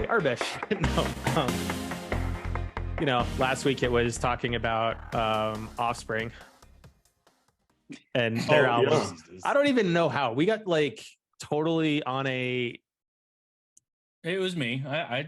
Arbish. No, last week it was talking about Offspring and their albums. Yeah. I don't even know how we got like totally on a. It was me. I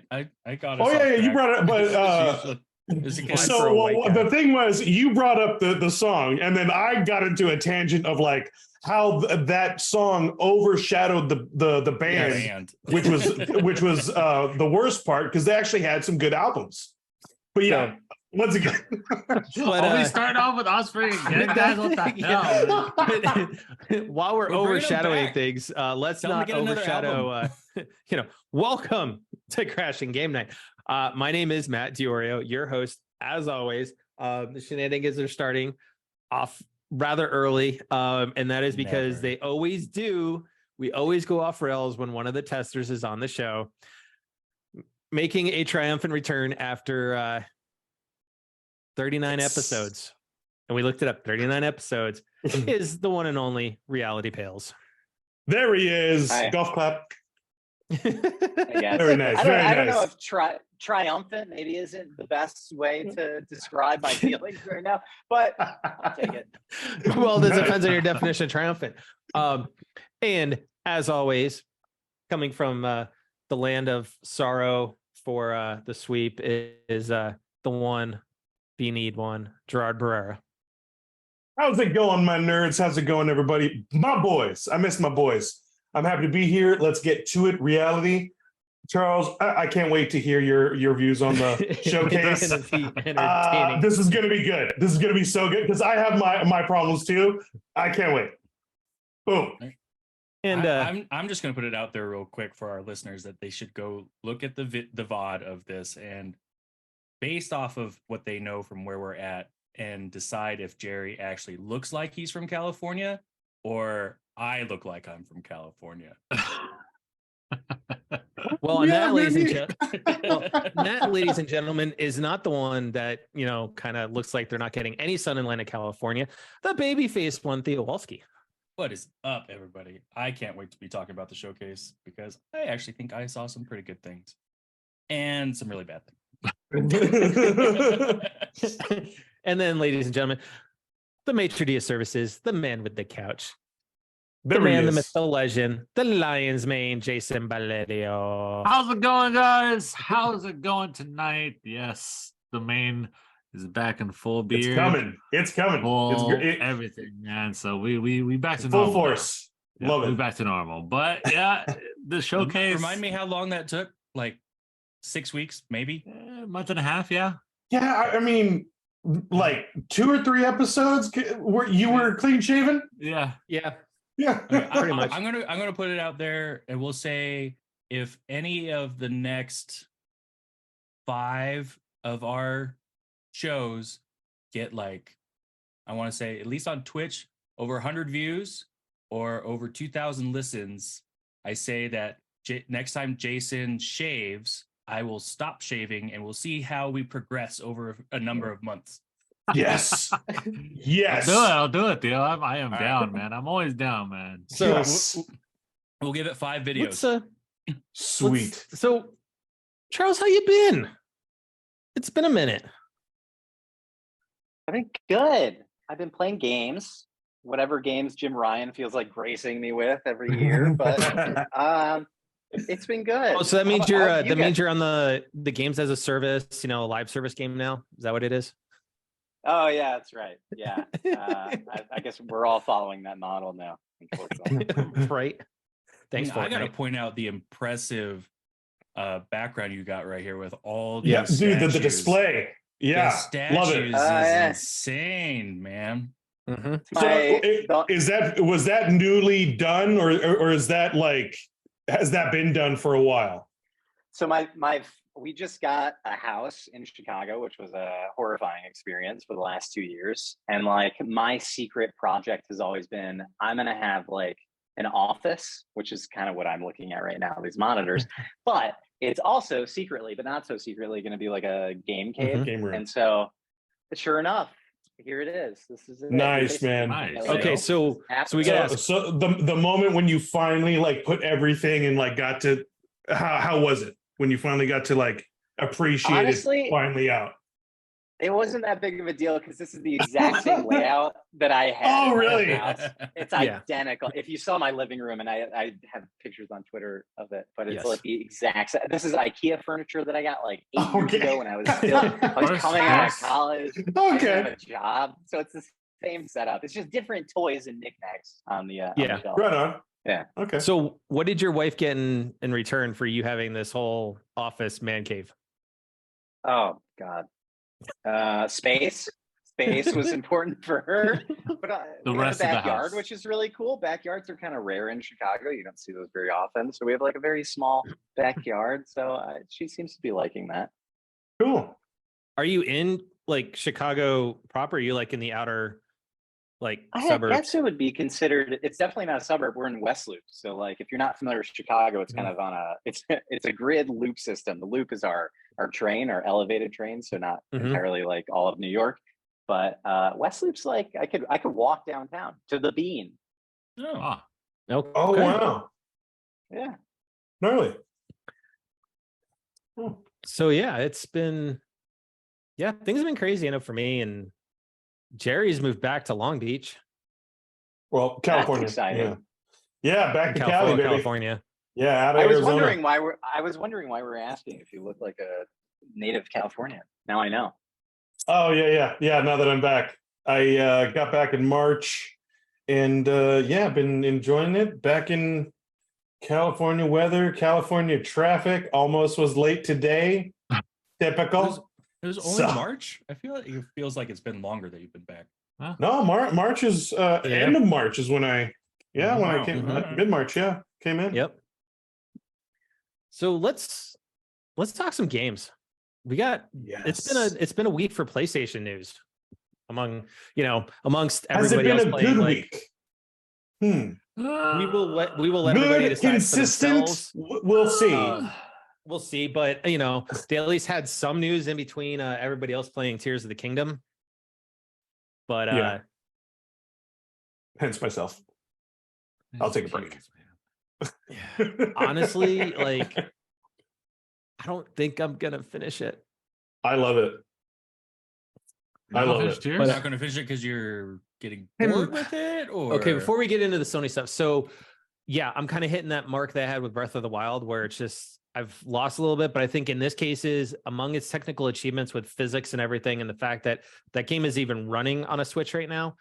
got. Oh yeah, you brought it up, but the thing was, you brought up the song, and then I got into a tangent of like how that song overshadowed the band, which was the worst part because they actually had some good albums. But yeah, once again, we start off with Offspring again, guys. What the hell? While we're overshadowing things, let's not overshadow. Welcome to Crashing Game Night. My name is Matt Diorio, your host, as always. The shenanigans are starting off rather early, and that is because they always do. We always go off rails when one of the testers is on the show, making a triumphant return after 39 episodes. And we looked it up. 39 episodes is the one and only RealityPales. There he is. Hi. Golf clap. Very nice. I don't know if triumphant maybe isn't the best way to describe my feelings right now, but I'll take it. Well, this depends on your definition of triumphant. And as always, coming from the land of sorrow for the sweep is the one, the need one, Gerard Barrera. How's it going, my nerds? How's it going, everybody? My boys. I miss my boys. I'm happy to be here. Let's get to it. Reality. Charles, I can't wait to hear your views on the showcase. This is going to be good. This is going to be so good because I have my problems too. I can't wait. Boom. And I'm just going to put it out there real quick for our listeners that they should go look at the VOD of this and based off of what they know from where we're at and decide if Jerry actually looks like he's from California or I look like I'm from California. Well, that, ladies and gentlemen, is not the one that, kind of looks like they're not getting any sun in Atlantic, California. The baby-faced one, Theo Walski. What is up, everybody? I can't wait to be talking about the showcase because I actually think I saw some pretty good things and some really bad things. And then, ladies and gentlemen, the maitre d' services, the man with the couch. The man, the myth, the legend, the lion's mane, Jason Valerio. How's it going, guys? How's it going tonight? Yes, the mane is back in full beard. It's coming. Everything, man. So we back to normal. Full force. Yeah, Love it. We back to normal. But yeah, the showcase. Remind me how long that took? Like 6 weeks, maybe? A month and a half, yeah. Yeah, I mean, like 2 or 3 episodes where you were clean shaven? Yeah. Yeah, pretty much. I'm gonna put it out there, and we'll say if any of the next 5 of our shows get like, I want to say at least on Twitch over 100 views or over 2,000 listens, I say that next time Jason shaves, I will stop shaving, and we'll see how we progress over a number of months. Yes. Yes. I'll do it, Theo. I am down, man. I'm always down, man. So we'll give it 5 videos. Sweet. So, Charles, how you been? It's been a minute. I've been good. I've been playing games, whatever games Jim Ryan feels like gracing me with every year, but it's been good. Oh, so that means you're on the games as a service, a live service game now. Is that what it is? Oh yeah, that's right. Yeah, I guess we're all following that model now. Unfortunately, right? Thanks. I got to point out the impressive background you got right here with all the the display. Yeah, love it. Is insane, man. Mm-hmm. So was that newly done, or is that like has that been done for a while? So we just got a house in Chicago, which was a horrifying experience for the last 2 years. And like my secret project has always been, I'm going to have like an office, which is kind of what I'm looking at right now, these monitors, but it's also secretly, but not so secretly, going to be like a game cave. Game room. And so sure enough, here it is. This is it. Nice, man. Nice. Okay. So we got so the moment when you finally like put everything and like got to, how was it? when you finally got to like appreciate Honestly, it finally out? It wasn't that big of a deal because this is the exact same layout that I had. Oh, in my really? house. It's identical. If you saw my living room, and I have pictures on Twitter of it, but it's like the exact. This is IKEA furniture that I got like 8 years ago when I was coming out of college. I didn't have a job, so it's the same setup. It's just different toys and knickknacks on the on the shelf. Right on. Yeah. Okay. So, what did your wife get in return for you having this whole office man cave? Oh God. Space was important for her, but The we rest have a of the backyard, house. which is really cool. Backyards are kind of rare in Chicago. You don't see those very often. So we have like a very small backyard. So she seems to be liking that. Cool. Are you in like Chicago proper? Are you like in the outer suburbs? I guess it would be considered. It's definitely not a suburb. We're in West Loop. So like if you're not familiar with Chicago, it's kind of on it's a grid loop system. The loop is our train, our elevated train. So not entirely like all of New York, but West Loop's like I could walk downtown to the Bean. Okay. Oh wow. Yeah. Gnarly. So yeah, it's been things have been crazy enough for me, and Jerry's moved back to Long Beach. Well, California. That's exciting. Yeah, back to Cali, baby. California. Yeah, out of I was Arizona. wondering why we're asking if you look like a native Californian. Now I know. Oh yeah. Now that I'm back, I got back in March, and been enjoying it. Back in California weather, California traffic. Almost was late today. Typical. It was only March. I feel like it feels like it's been longer that you've been back. Huh? No, March is end of March is when I I came mid-March. Came in. Yep. So let's talk some games. We got it's been a week for PlayStation news amongst everybody else playing. Good week? We will let everybody decide consistent. For themselves. We'll see. We'll see, but they at least had some news in between everybody else playing Tears of the Kingdom. But hence myself. I'll take a break. Honestly, I don't think I'm gonna finish it. I love it. I love it. You're not gonna finish it because you're getting bored with it, or okay. Before we get into the Sony stuff, so I'm kind of hitting that mark that I had with Breath of the Wild, where it's just I've lost a little bit, but I think in this case is among its technical achievements with physics and everything, and the fact that that game is even running on a Switch right now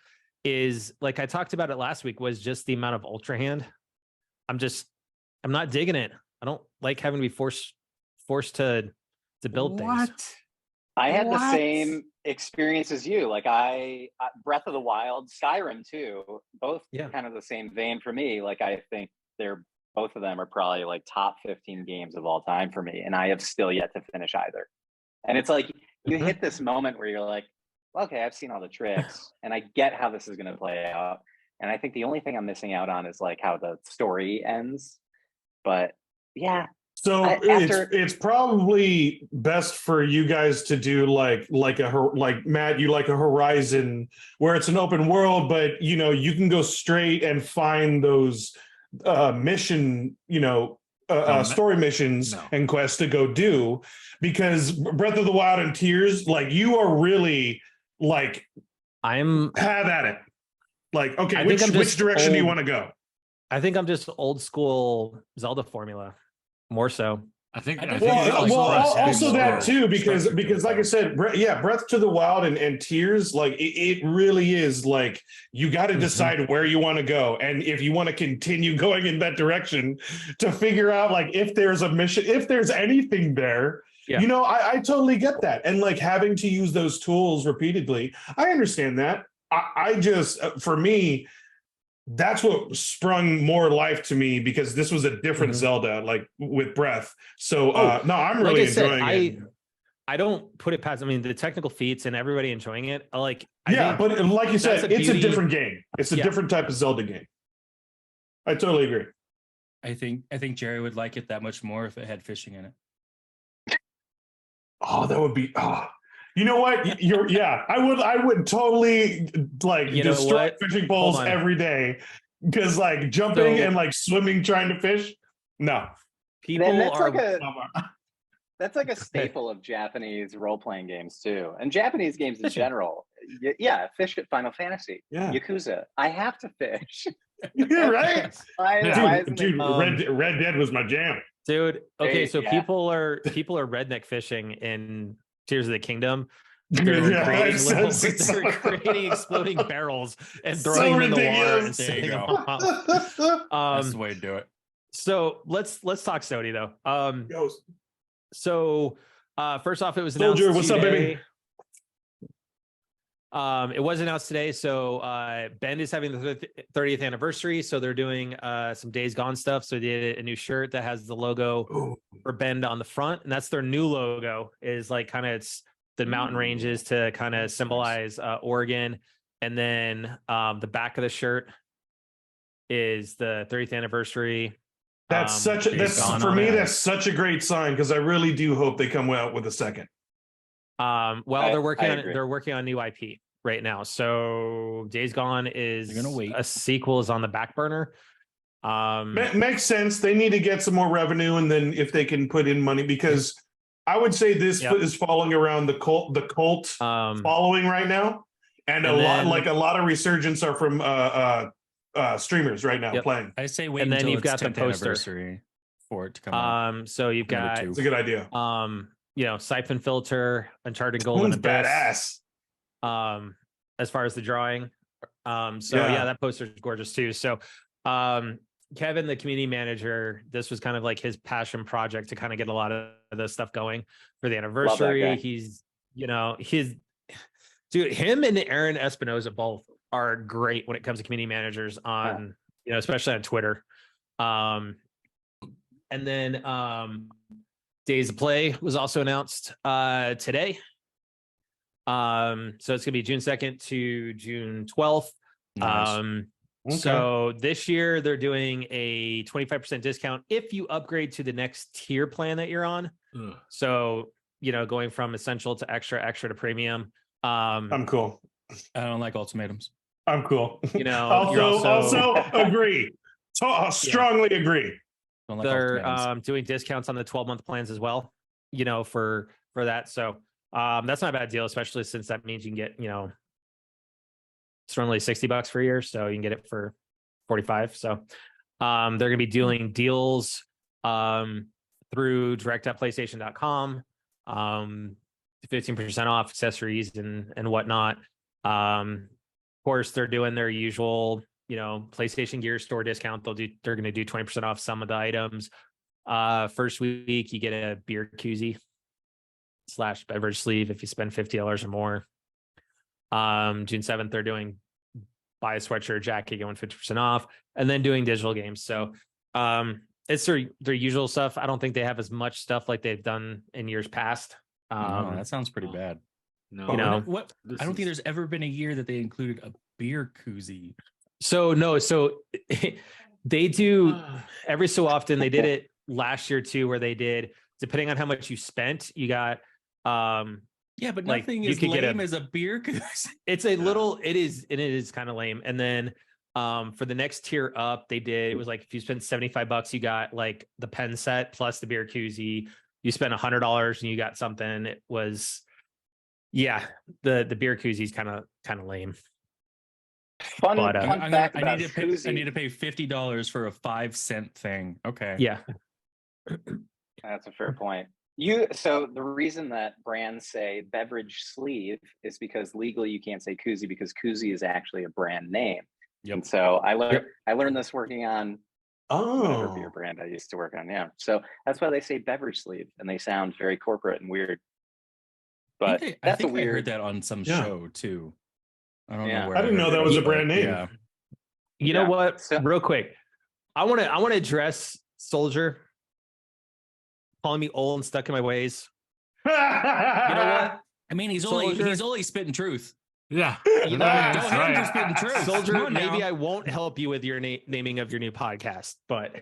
is like I talked about it last week, was just the amount of Ultra Hand. I'm not digging it. I don't like having to be forced to build things. I had the same experience as you. Like Breath of the Wild, Skyrim too, both kind of the same vein for me. Like I think both of them are probably like top 15 games of all time for me. And I have still yet to finish either. And it's like, you hit this moment where you're like, okay, I've seen all the tricks and I get how this is going to play out. And I think the only thing I'm missing out on is like how the story ends. But yeah. So it's probably best for you guys to do like Matt, you like a Horizon where it's an open world, but you can go straight and find those mission, story missions and quests to go do, because Breath of the Wild and Tears, like you are really like have at it. Like, okay, which direction do you want to go? I think I'm just old school Zelda formula, more so. I think also that too, because like I said, Breath to the Wild and Tears, like it really is like you got to decide where you want to go, and if you want to continue going in that direction to figure out like if there's a mission, if there's anything there. I totally get that, and like having to use those tools repeatedly, I understand that. I just for me, that's what sprung more life to me, because this was a different Zelda, like with Breath. So I'm really enjoying it. I don't put it past. I mean, the technical feats and everybody enjoying it. But like you said, it's a different game. It's a different type of Zelda game. I totally agree. I think Jerry would like it that much more if it had fishing in it. Oh, that would be. You know what? I would totally like destroy fishing poles every day, because like jumping and like swimming trying to fish. No, people are That's like a staple of Japanese role-playing games too, and Japanese games in general. Yeah, fish at Final Fantasy, Yakuza. I have to fish. You're right. Dude, Red Dead was my jam. Dude, okay, so people are redneck fishing in Tears of the Kingdom. They're creating exploding barrels and throwing them in the water and setting them off. That's the way to do it. So let's talk Sony though. So first off, it was announced Soldier, what's today. up, baby? It was announced today. So Bend is having the 30th anniversary. So they're doing some Days Gone stuff. So they did a new shirt that has the logo for Bend on the front. And that's their new logo, is like kind of it's the mountain ranges to kind of symbolize Oregon. And then the back of the shirt is the 30th anniversary. That's for me, that's such a great sign, because I really do hope they come out with a second. Well, they're working on new IP right now. So Days Gone is a sequel is on the back burner. Makes sense. They need to get some more revenue, and then if they can put in money, because I would say this is falling around the cult following right now, and a lot of resurgence are from streamers right now playing. I say wait, and then until you've got the poster anniversary for it to come out. So you've got it's a good idea. Siphon Filter, Uncharted Golden Abyss. Badass. As far as the drawing. That poster is gorgeous too. So Kevin, the community manager, this was kind of like his passion project to kind of get a lot of this stuff going for the anniversary. He's him and Aaron Espinoza both are great when it comes to community managers on, especially on Twitter. And then Days of Play was also announced today. So it's gonna be June 2nd to June 12th. Nice. So this year they're doing a 25% discount if you upgrade to the next tier plan that you're on. So, going from essential to extra to premium. I'm cool. I don't like ultimatums. I'm cool. Also agree. Strongly agree. They're doing discounts on the 12-month plans as well, for that. So that's not a bad deal, especially since that means you can get, it's normally $60 for a year, so you can get it for $45. So they're going to be doing deals through direct.playstation.com, 15% off accessories and whatnot. Of course, they're doing their usual, PlayStation Gear store discount. They're going to do 20% off some of the items. First week, you get a beer koozie / beverage sleeve if you spend $50 or more. June 7th, they're doing buy a sweatshirt, jacket, going 50% off, and then doing digital games. So it's their usual stuff. I don't think they have as much stuff like they've done in years past. No, that sounds pretty bad. No, I don't think there's ever been a year that they included a beer koozie. So they do every so often. They did it last year too, where they did, depending on how much you spent, you got but nothing is lame as a beer koozie. It's a little, it is kind of lame. And then for the next tier up, it was like if you spend $75, you got like the pen set plus the beer koozie. You spent $100 and you got something. It was the beer koozie is kind of lame. Fun fact I need to pay $50 for a 5-cent thing. Okay. Yeah. That's a fair point. So the reason that brands say beverage sleeve is because legally you can't say koozie, because koozie is actually a brand name. Yep. And so I learned this working on whatever beer brand I used to work on. Yeah. So that's why they say beverage sleeve, and they sound very corporate and weird. But I heard that on some show too. I don't know where I didn't know that was a brand name. Yeah. You know what? Real quick, I want to address Soldier calling me old and stuck in my ways. You know what? I mean, he's only spitting truth. Yeah. You know, don't hate him for spitting truth. Soldier, maybe I won't help you with your naming of your new podcast, but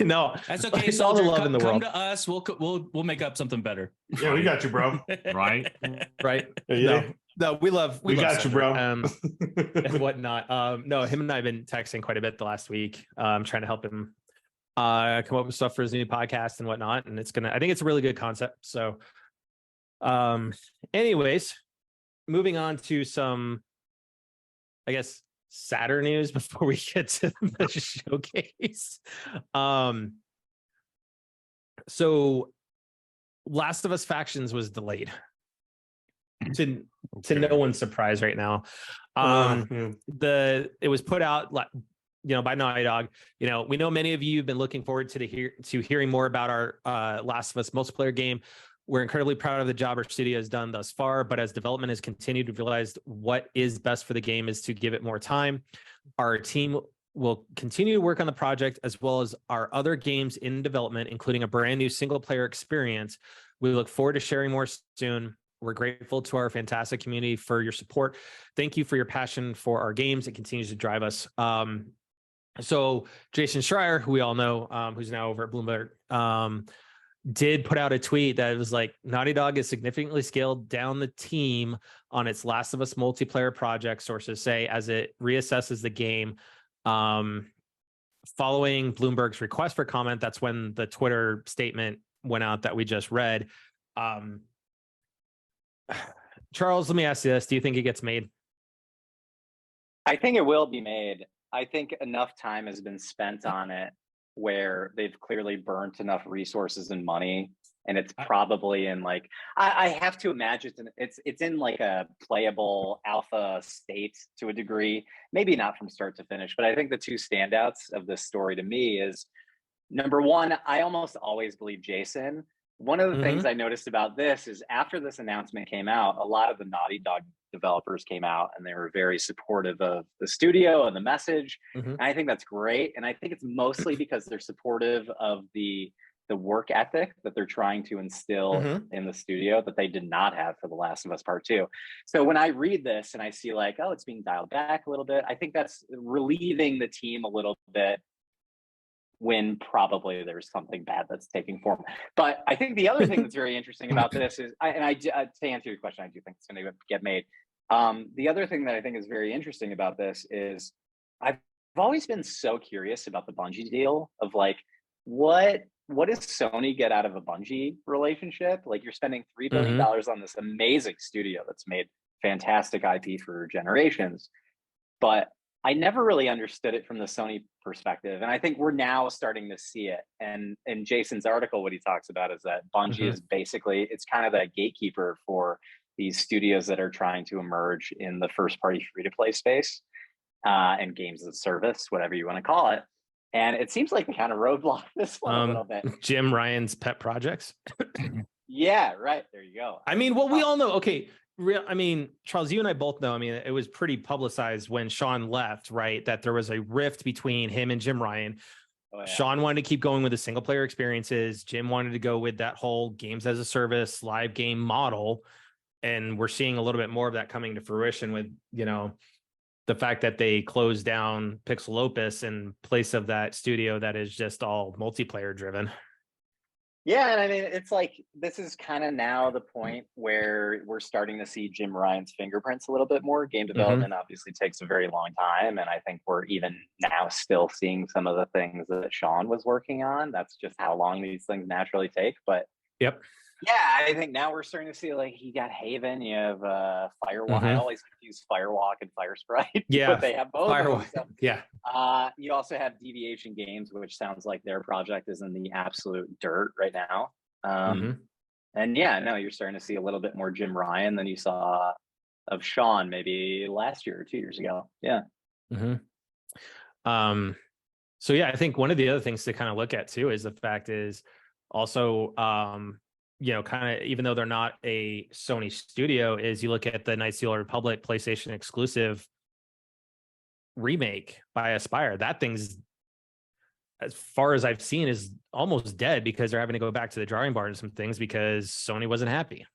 no, that's okay. It's all the love in the world. Come to us. We'll make up something better. Yeah, we got you, bro. Right. Yeah. No, we got you, Soldier, bro. And whatnot. No, him and I have been texting quite a bit the last week. Trying to help him come up with stuff for his new podcast and whatnot. And I think it's a really good concept. So, anyways, moving on to some, I guess, sadder news before we get to the showcase. So Last of Us Factions was delayed to no one's surprise right now. It was put out by Naughty Dog. We know many of you have been looking forward to hearing more about our Last of Us multiplayer game. We're incredibly proud of the job our studio has done thus far, but as development has continued, we've realized what is best for the game is to give it more time. Our team will continue to work on the project as well as our other games in development, including a brand new single player experience. We look forward to sharing more soon. We're grateful to our fantastic community for your support. Thank you for your passion for our games. It continues to drive us. So Jason Schreier, who we all know, who's now over at Bloomberg, did put out a tweet that was like, Naughty Dog has significantly scaled down the team on its Last of Us multiplayer project, sources say, as it reassesses the game. Following Bloomberg's request for comment, that's when the Twitter statement went out that we just read. Charles, let me ask you this. Do you think it gets made? I think it will be made. I think enough time has been spent on it where they've clearly burnt enough resources and money, and it's probably in like, I have to imagine it's in like a playable alpha state to a degree, maybe not from start to finish, but I think the two standouts of this story to me is, number one, I almost always believe Jason. One of the things I noticed about this is after this announcement came out, a lot of the Naughty Dog developers came out and they were very supportive of the studio and the message. And I think that's great. And I think it's mostly because they're supportive of the work ethic that they're trying to instill in the studio that they did not have for The Last of Us Part 2. So when I read this and I see like, oh, it's being dialed back a little bit, I think that's relieving the team a little bit when probably there's something bad that's taking form. But I think the other thing that's very interesting about this is, to answer your question, I do think it's going to get made. The other thing that I think is very interesting about this is I've always been so curious about the Bungie deal of like, what does Sony get out of a Bungie relationship? Like, you're spending $3 billion on this amazing studio that's made fantastic IP for generations, but I never really understood it from the Sony perspective. And I think we're now starting to see it. And in Jason's article, what he talks about is that Bungie is basically, it's kind of that gatekeeper for these studios that are trying to emerge in the first party free-to-play space and games as a service, whatever you want to call it. And it seems like they kind of roadblock this one a little bit. Jim Ryan's pet projects. Yeah, right. There you go. I mean, well, we all know, okay, Charles, you and I both know, it was pretty publicized when Sean left, right? That there was a rift between him and Jim Ryan. Oh, yeah. Sean wanted to keep going with the single player experiences. Jim wanted to go with that whole games as a service, live game model. And we're seeing a little bit more of that coming to fruition with, the fact that they closed down Pixel Opus in place of that studio that is just all multiplayer driven. Yeah, and I mean, it's like, this is kind of now the point where we're starting to see Jim Ryan's fingerprints a little bit more. Game development obviously takes a very long time, and I think we're even now still seeing some of the things that Sean was working on. That's just how long these things naturally take. But yep. Yeah, I think now we're starting to see, like, you got Haven, you have Firewalk. I always confuse Firewalk and Firesprite. Yeah, but they have both. Firewalk. So, yeah. You also have Deviation Games, which sounds like their project is in the absolute dirt right now. And yeah, no, you're starting to see a little bit more Jim Ryan than you saw of Sean maybe last year or 2 years ago. Yeah. So yeah, I think one of the other things to kind of look at too is the fact is also kind of, even though they're not a Sony studio, is you look at the Knights of the Old Republic PlayStation exclusive remake by Aspyr. That thing's, as far as I've seen, is almost dead because they're having to go back to the drawing board and some things because Sony wasn't happy.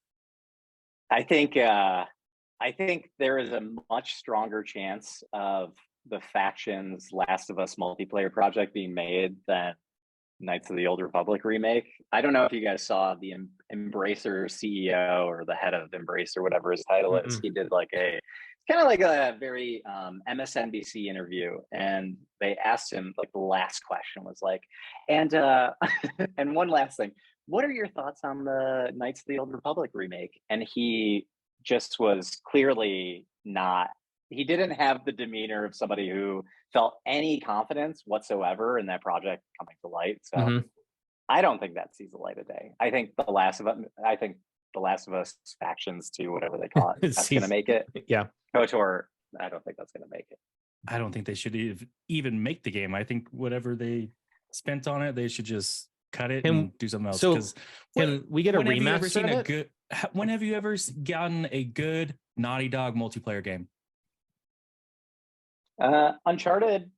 I think there is a much stronger chance of the Factions Last of Us multiplayer project being made than Knights of the Old Republic remake. I don't know if you guys saw the Embracer CEO or the head of Embracer, whatever his title is. He did like a kind of like a very MSNBC interview, and they asked him like the last question was like, and and one last thing, what are your thoughts on the Knights of the Old Republic remake? And he just was clearly not. He didn't have the demeanor of somebody who felt any confidence whatsoever in that project coming to light. So I don't think that sees the light of day. I think the Last of Us factions to whatever they call it, that's going to make it. Yeah. KOTOR, I don't think that's going to make it. I don't think they should even make the game. I think whatever they spent on it, they should just cut it and do something else. So can we get a remaster? When have you ever gotten a good Naughty Dog multiplayer game? Uncharted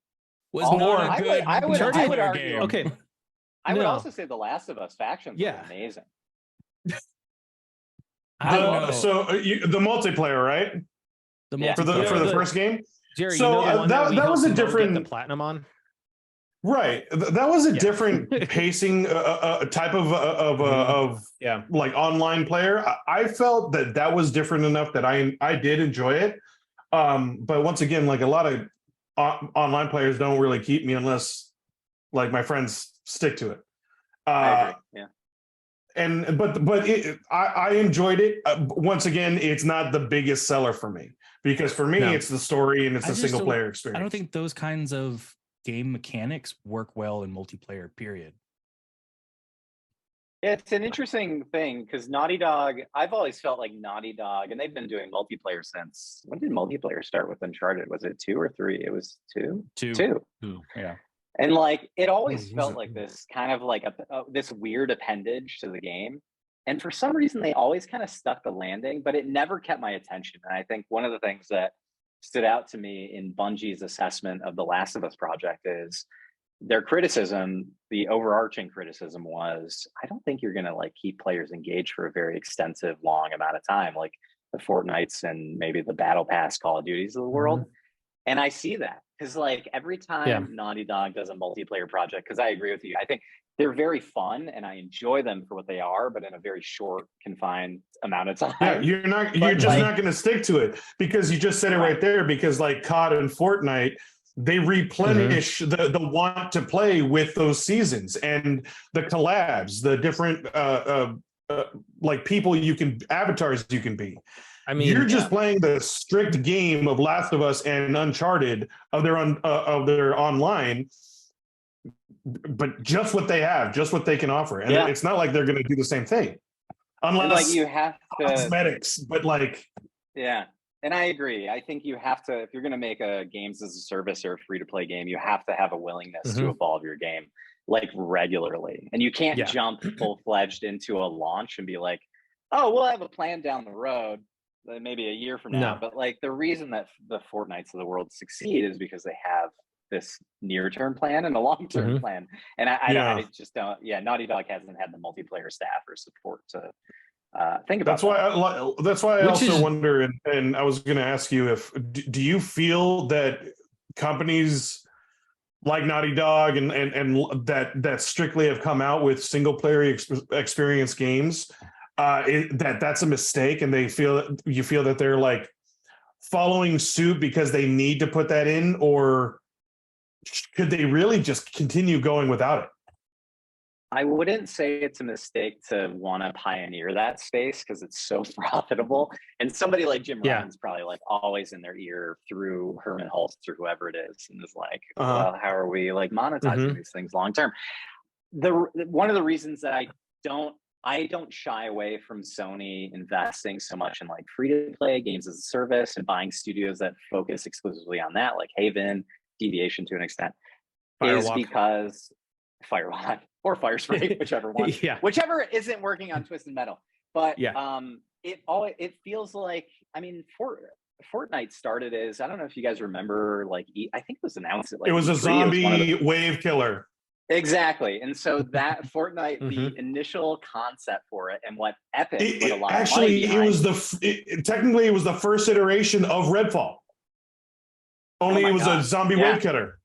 was not a good multiplayer game. Okay. I would also say the Last of Us factions were amazing. I don't know. So the multiplayer, right? For the first game. Jerry, so you know that was a different the platinum on. Right. That was a different pacing type of like online player. I felt that was different enough that I did enjoy it. But once again, like a lot of online players don't really keep me unless like my friends stick to it. I agree. Yeah. I enjoyed it. Once again, it's not the biggest seller for me because for me, it's the story and it's the single player experience. I don't think those kinds of game mechanics work well in multiplayer, period. It's an interesting thing because Naughty Dog, I've always felt like Naughty Dog, and they've been doing multiplayer since, when did multiplayer start with Uncharted? Was it 2 or 3? It was 2? 2. Yeah. And like, it always felt like this kind of like this weird appendage to the game. And for some reason, they always kind of stuck the landing, but it never kept my attention. And I think one of the things that stood out to me in Bungie's assessment of the Last of Us project is their criticism, the overarching criticism was, I don't think you're going to like keep players engaged for a very extensive, long amount of time, like the Fortnites and maybe the Battle Pass Call of Duties of the world. And I see that because like every time Naughty Dog does a multiplayer project, because I agree with you, I think they're very fun and I enjoy them for what they are, but in a very short, confined amount of time. Yeah, you're just not going to stick to it because you just said it right there. Because like COD and Fortnite, they replenish the want to play with those seasons and the collabs, the different like people avatars you can be. I mean, you're just playing the strict game of Last of Us and Uncharted of their online, but just what they have, just what they can offer, and it's not like they're going to do the same thing, unless like you have to cosmetics. But like, and I agree. I think you have to, if you're going to make a games as a service or a free to play game, you have to have a willingness to evolve your game like regularly, and you can't jump full fledged into a launch and be like, oh, we'll have a plan down the road. Maybe a year from now, but like the reason that the Fortnites of the world succeed is because they have this near-term plan and a long-term plan. And I just don't. Yeah, Naughty Dog hasn't had the multiplayer staff or support to think about. That's why I also wonder, and I was going to ask you if do you feel that companies like Naughty Dog and that strictly have come out with single-player experience games, that's a mistake, and you feel that they're like following suit because they need to put that in, or could they really just continue going without it? I wouldn't say it's a mistake to want to pioneer that space because it's so profitable, and somebody like Jim Ryan's probably like always in their ear through Herman Hulst or whoever it is, and is like, well, how are we like monetizing these things long term? One of the reasons that I don't shy away from Sony investing so much in like free to play games as a service and buying studios that focus exclusively on that, like Haven, Deviation to an extent, is because Firewalk or Firesprite, whichever one, whichever isn't working on Twisted Metal. But it feels like, I mean, Fortnite started as, I don't know if you guys remember, like I think it was announced like it was a zombie wave killer. Exactly. And so that Fortnite, the initial concept for it and what Epic put a lot of money behind. Technically it was the first iteration of Redfall. Only it was a zombie wave killer.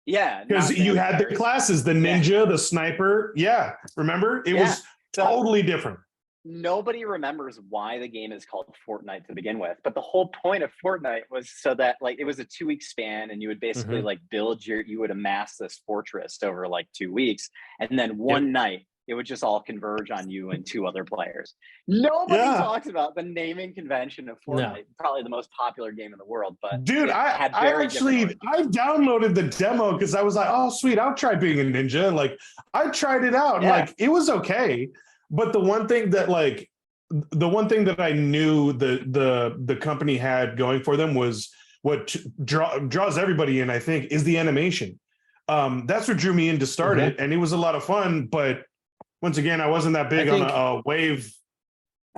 Yeah. Because you had the classes, the ninja, the sniper. Yeah. Remember? It was totally different. nobody remembers why the game is called Fortnite to begin with. But the whole point of Fortnite was so that like it was a 2 week span, and you would basically Mhm. like you would amass this fortress over like 2 weeks, and then one night it would just all converge on you and two other players. Nobody Yeah. talks about the naming convention of Fortnite, No. probably the most popular game in the world. But Dude, it I had very different actually origins. I downloaded the demo because I was like, oh sweet, I'll try being a ninja. Like I tried it out and Yeah. like it was okay. But the one thing that I knew the company had going for them was what draws everybody in, I think, is the animation. That's what drew me in to start it, and it was a lot of fun. But once again, I wasn't that big on a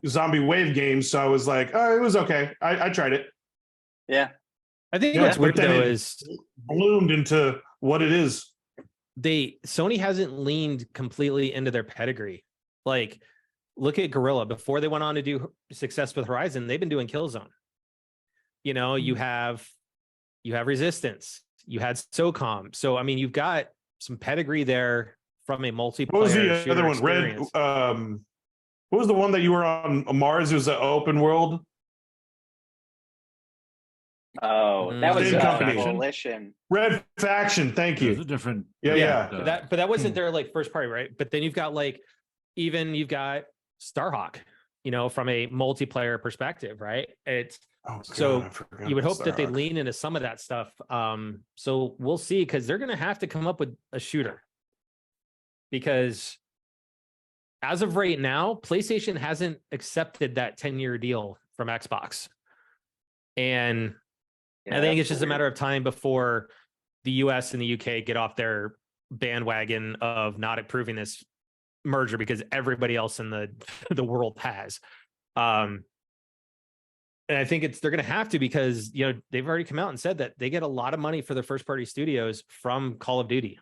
zombie wave game, so I was like, oh, it was okay. I tried it. Yeah. I think Yeah, what's but weird then though it is bloomed into what it is. Sony hasn't leaned completely into their pedigree. Like, look at Guerrilla. Before they went on to do success with Horizon, they've been doing Killzone. You know, you have Resistance, you had SOCOM. So I mean, you've got some pedigree there from a multiplayer. What was the other one? Experience. What was the one that you were on Mars? It was an open world. Oh, that was Same company. Coalition. Red Faction. Thank It was you. a different. Yeah. But that wasn't their like first party, right? But then you've got like you've got Starhawk, you know, from a multiplayer perspective, right? It's so you would hope that they lean into some of that stuff. So we'll see, because they're going to have to come up with a shooter, because as of right now, PlayStation hasn't accepted that 10-year deal from Xbox. And I think it's just a matter of time before the US and the UK get off their bandwagon of not approving this merger, because everybody else in the world has. And I think they're going to have to, because, you know, they've already come out and said that they get a lot of money for their first party studios from Call of Duty,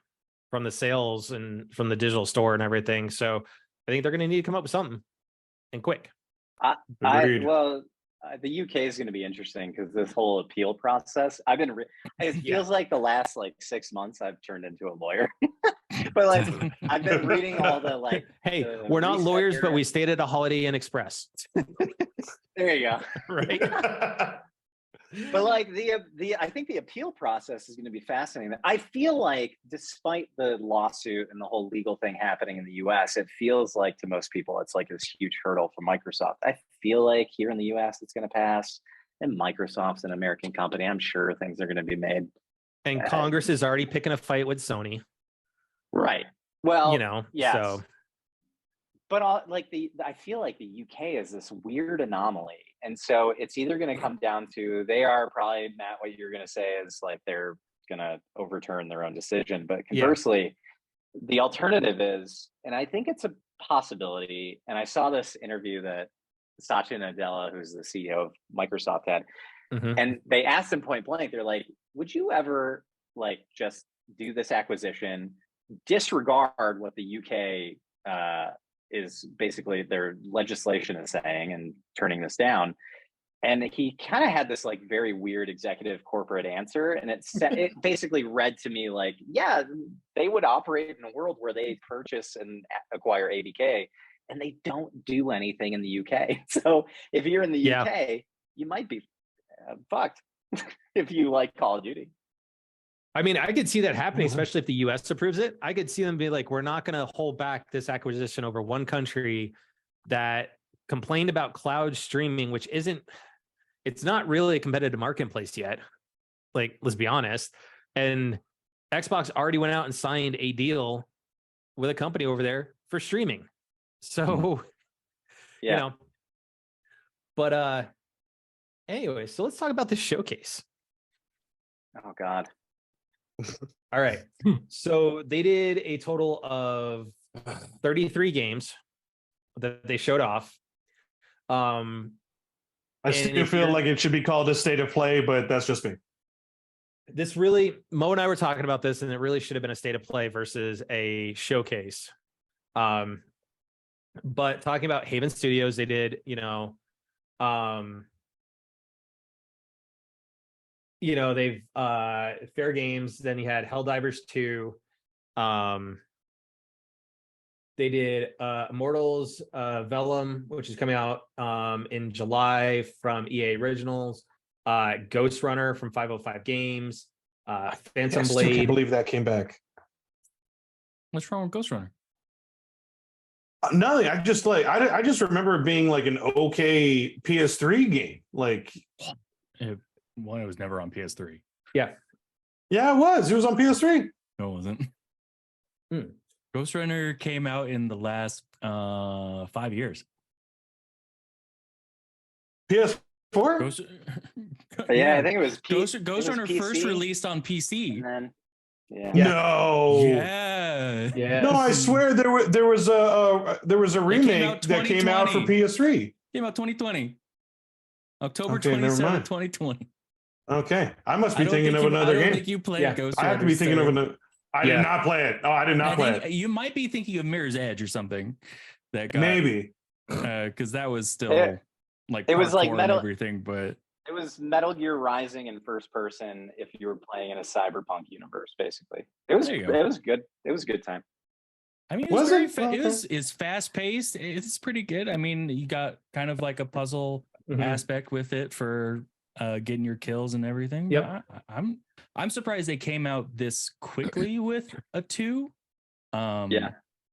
from the sales and from the digital store and everything. So I think they're going to need to come up with something, and quick. The UK is going to be interesting, because this whole appeal process, it feels like the last like 6 months I've turned into a lawyer. But like I've been reading all the like, hey, we're not lawyers, but we stayed at a Holiday Inn Express. There you go. Right. But like I think the appeal process is going to be fascinating. I feel like despite the lawsuit and the whole legal thing happening in the US, it feels like to most people it's like this huge hurdle for Microsoft. I feel like here in the US it's going to pass, and Microsoft's an American company. I'm sure things are going to be made. And Congress is already picking a fight with Sony. Right. Well, you know, yes. So. But I feel like the UK is this weird anomaly. And so it's either going to come down to, they are probably, Matt, what you're going to say is like they're going to overturn their own decision. But conversely, the alternative is, and I think it's a possibility, and I saw this interview that Satya Nadella, who's the CEO of Microsoft, had, and they asked him point blank, they're like, would you ever like just do this acquisition, disregard what the UK is basically their legislation is saying, and turning this down? And he kind of had this like very weird executive corporate answer, and it basically read to me like, yeah, they would operate in a world where they purchase and acquire ABK, and they don't do anything in the UK. So if you're in the UK, you might be fucked if you like Call of Duty. I mean, I could see that happening, especially if the US approves it. I could see them be like, we're not going to hold back this acquisition over one country that complained about cloud streaming, which it's not really a competitive marketplace yet. Like, let's be honest. And Xbox already went out and signed a deal with a company over there for streaming. So, you know, but anyway, so let's talk about this showcase. Oh God. All right. So they did a total of 33 games that they showed off. I still feel like it should be called a state of play, but that's just me. This really, Mo and I were talking about this, and it really should have been a state of play versus a showcase. But talking about Haven Studios, they did, they've Fair Games. Then you had Helldivers 2. They did Immortals Vellum, which is coming out in July from EA Originals. Ghost Runner from 505 Games. Phantom I still can't Blade. believe that came back. What's wrong with Ghost Runner? Nothing. I just like I just remember it being like an okay PS3 game. Like, It was never on PS3. Yeah. yeah, it was. It was on PS3. No, it wasn't. Hmm. Ghost Runner came out in the last 5 years. PS4. Ghost, Yeah, I think it was Ghost Runner PC, first released on PC. and then Yeah. No. Yeah. Yeah. No, I swear there was a remake that came out for 2020. PS3. Came out 2020. October Okay, never 27, mind. 2020. Okay, I must be thinking of another I don't game. think you played Yeah, Ghost I Runner. have to be thinking of another. I Yeah. did not play it. Oh, I did not play it. You might be thinking of Mirror's Edge or something. That got, Maybe. because that was still like it was like parkour Metal- and everything, but it was Metal Gear Rising in first person if you were playing in a cyberpunk universe, basically. It was There you go. it was good. It was a good time. I mean, Was it it? was fast paced. It's pretty good. I mean, you got kind of like a puzzle Mhm. aspect with it for getting your kills and everything. Yep. But I'm surprised they came out this quickly with a 2. Yeah.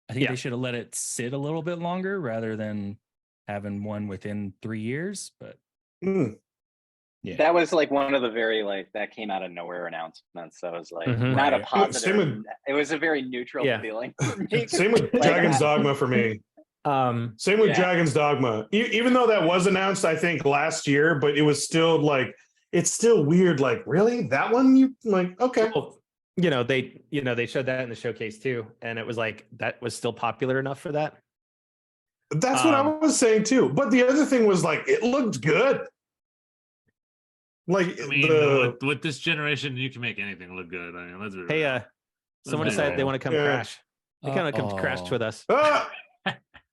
I think Yeah. they should have let it sit a little bit longer rather than having one within 3 years. But Hmm. yeah, That was like one of the very that came out of nowhere announcements. So it was like Mhm. not a Right. positive. Same with- It was a very neutral Yeah. feeling. for me. Same with Like, Dragon's Dogma for me. Same with Yeah. Dragon's Dogma. Even though that was announced, I think last year, but it was still like it's still weird. Like, really, that one? You like? Okay. Well, they showed that in the showcase too, and it was like that was still popular enough for that. That's what I was saying too. But the other thing was like it looked good. Like I mean, with this generation, you can make anything look good. I mean, let's be Hey, real. someone Let's be decided they real. want to come Yeah. crash. They kind of come crash with us. Ah!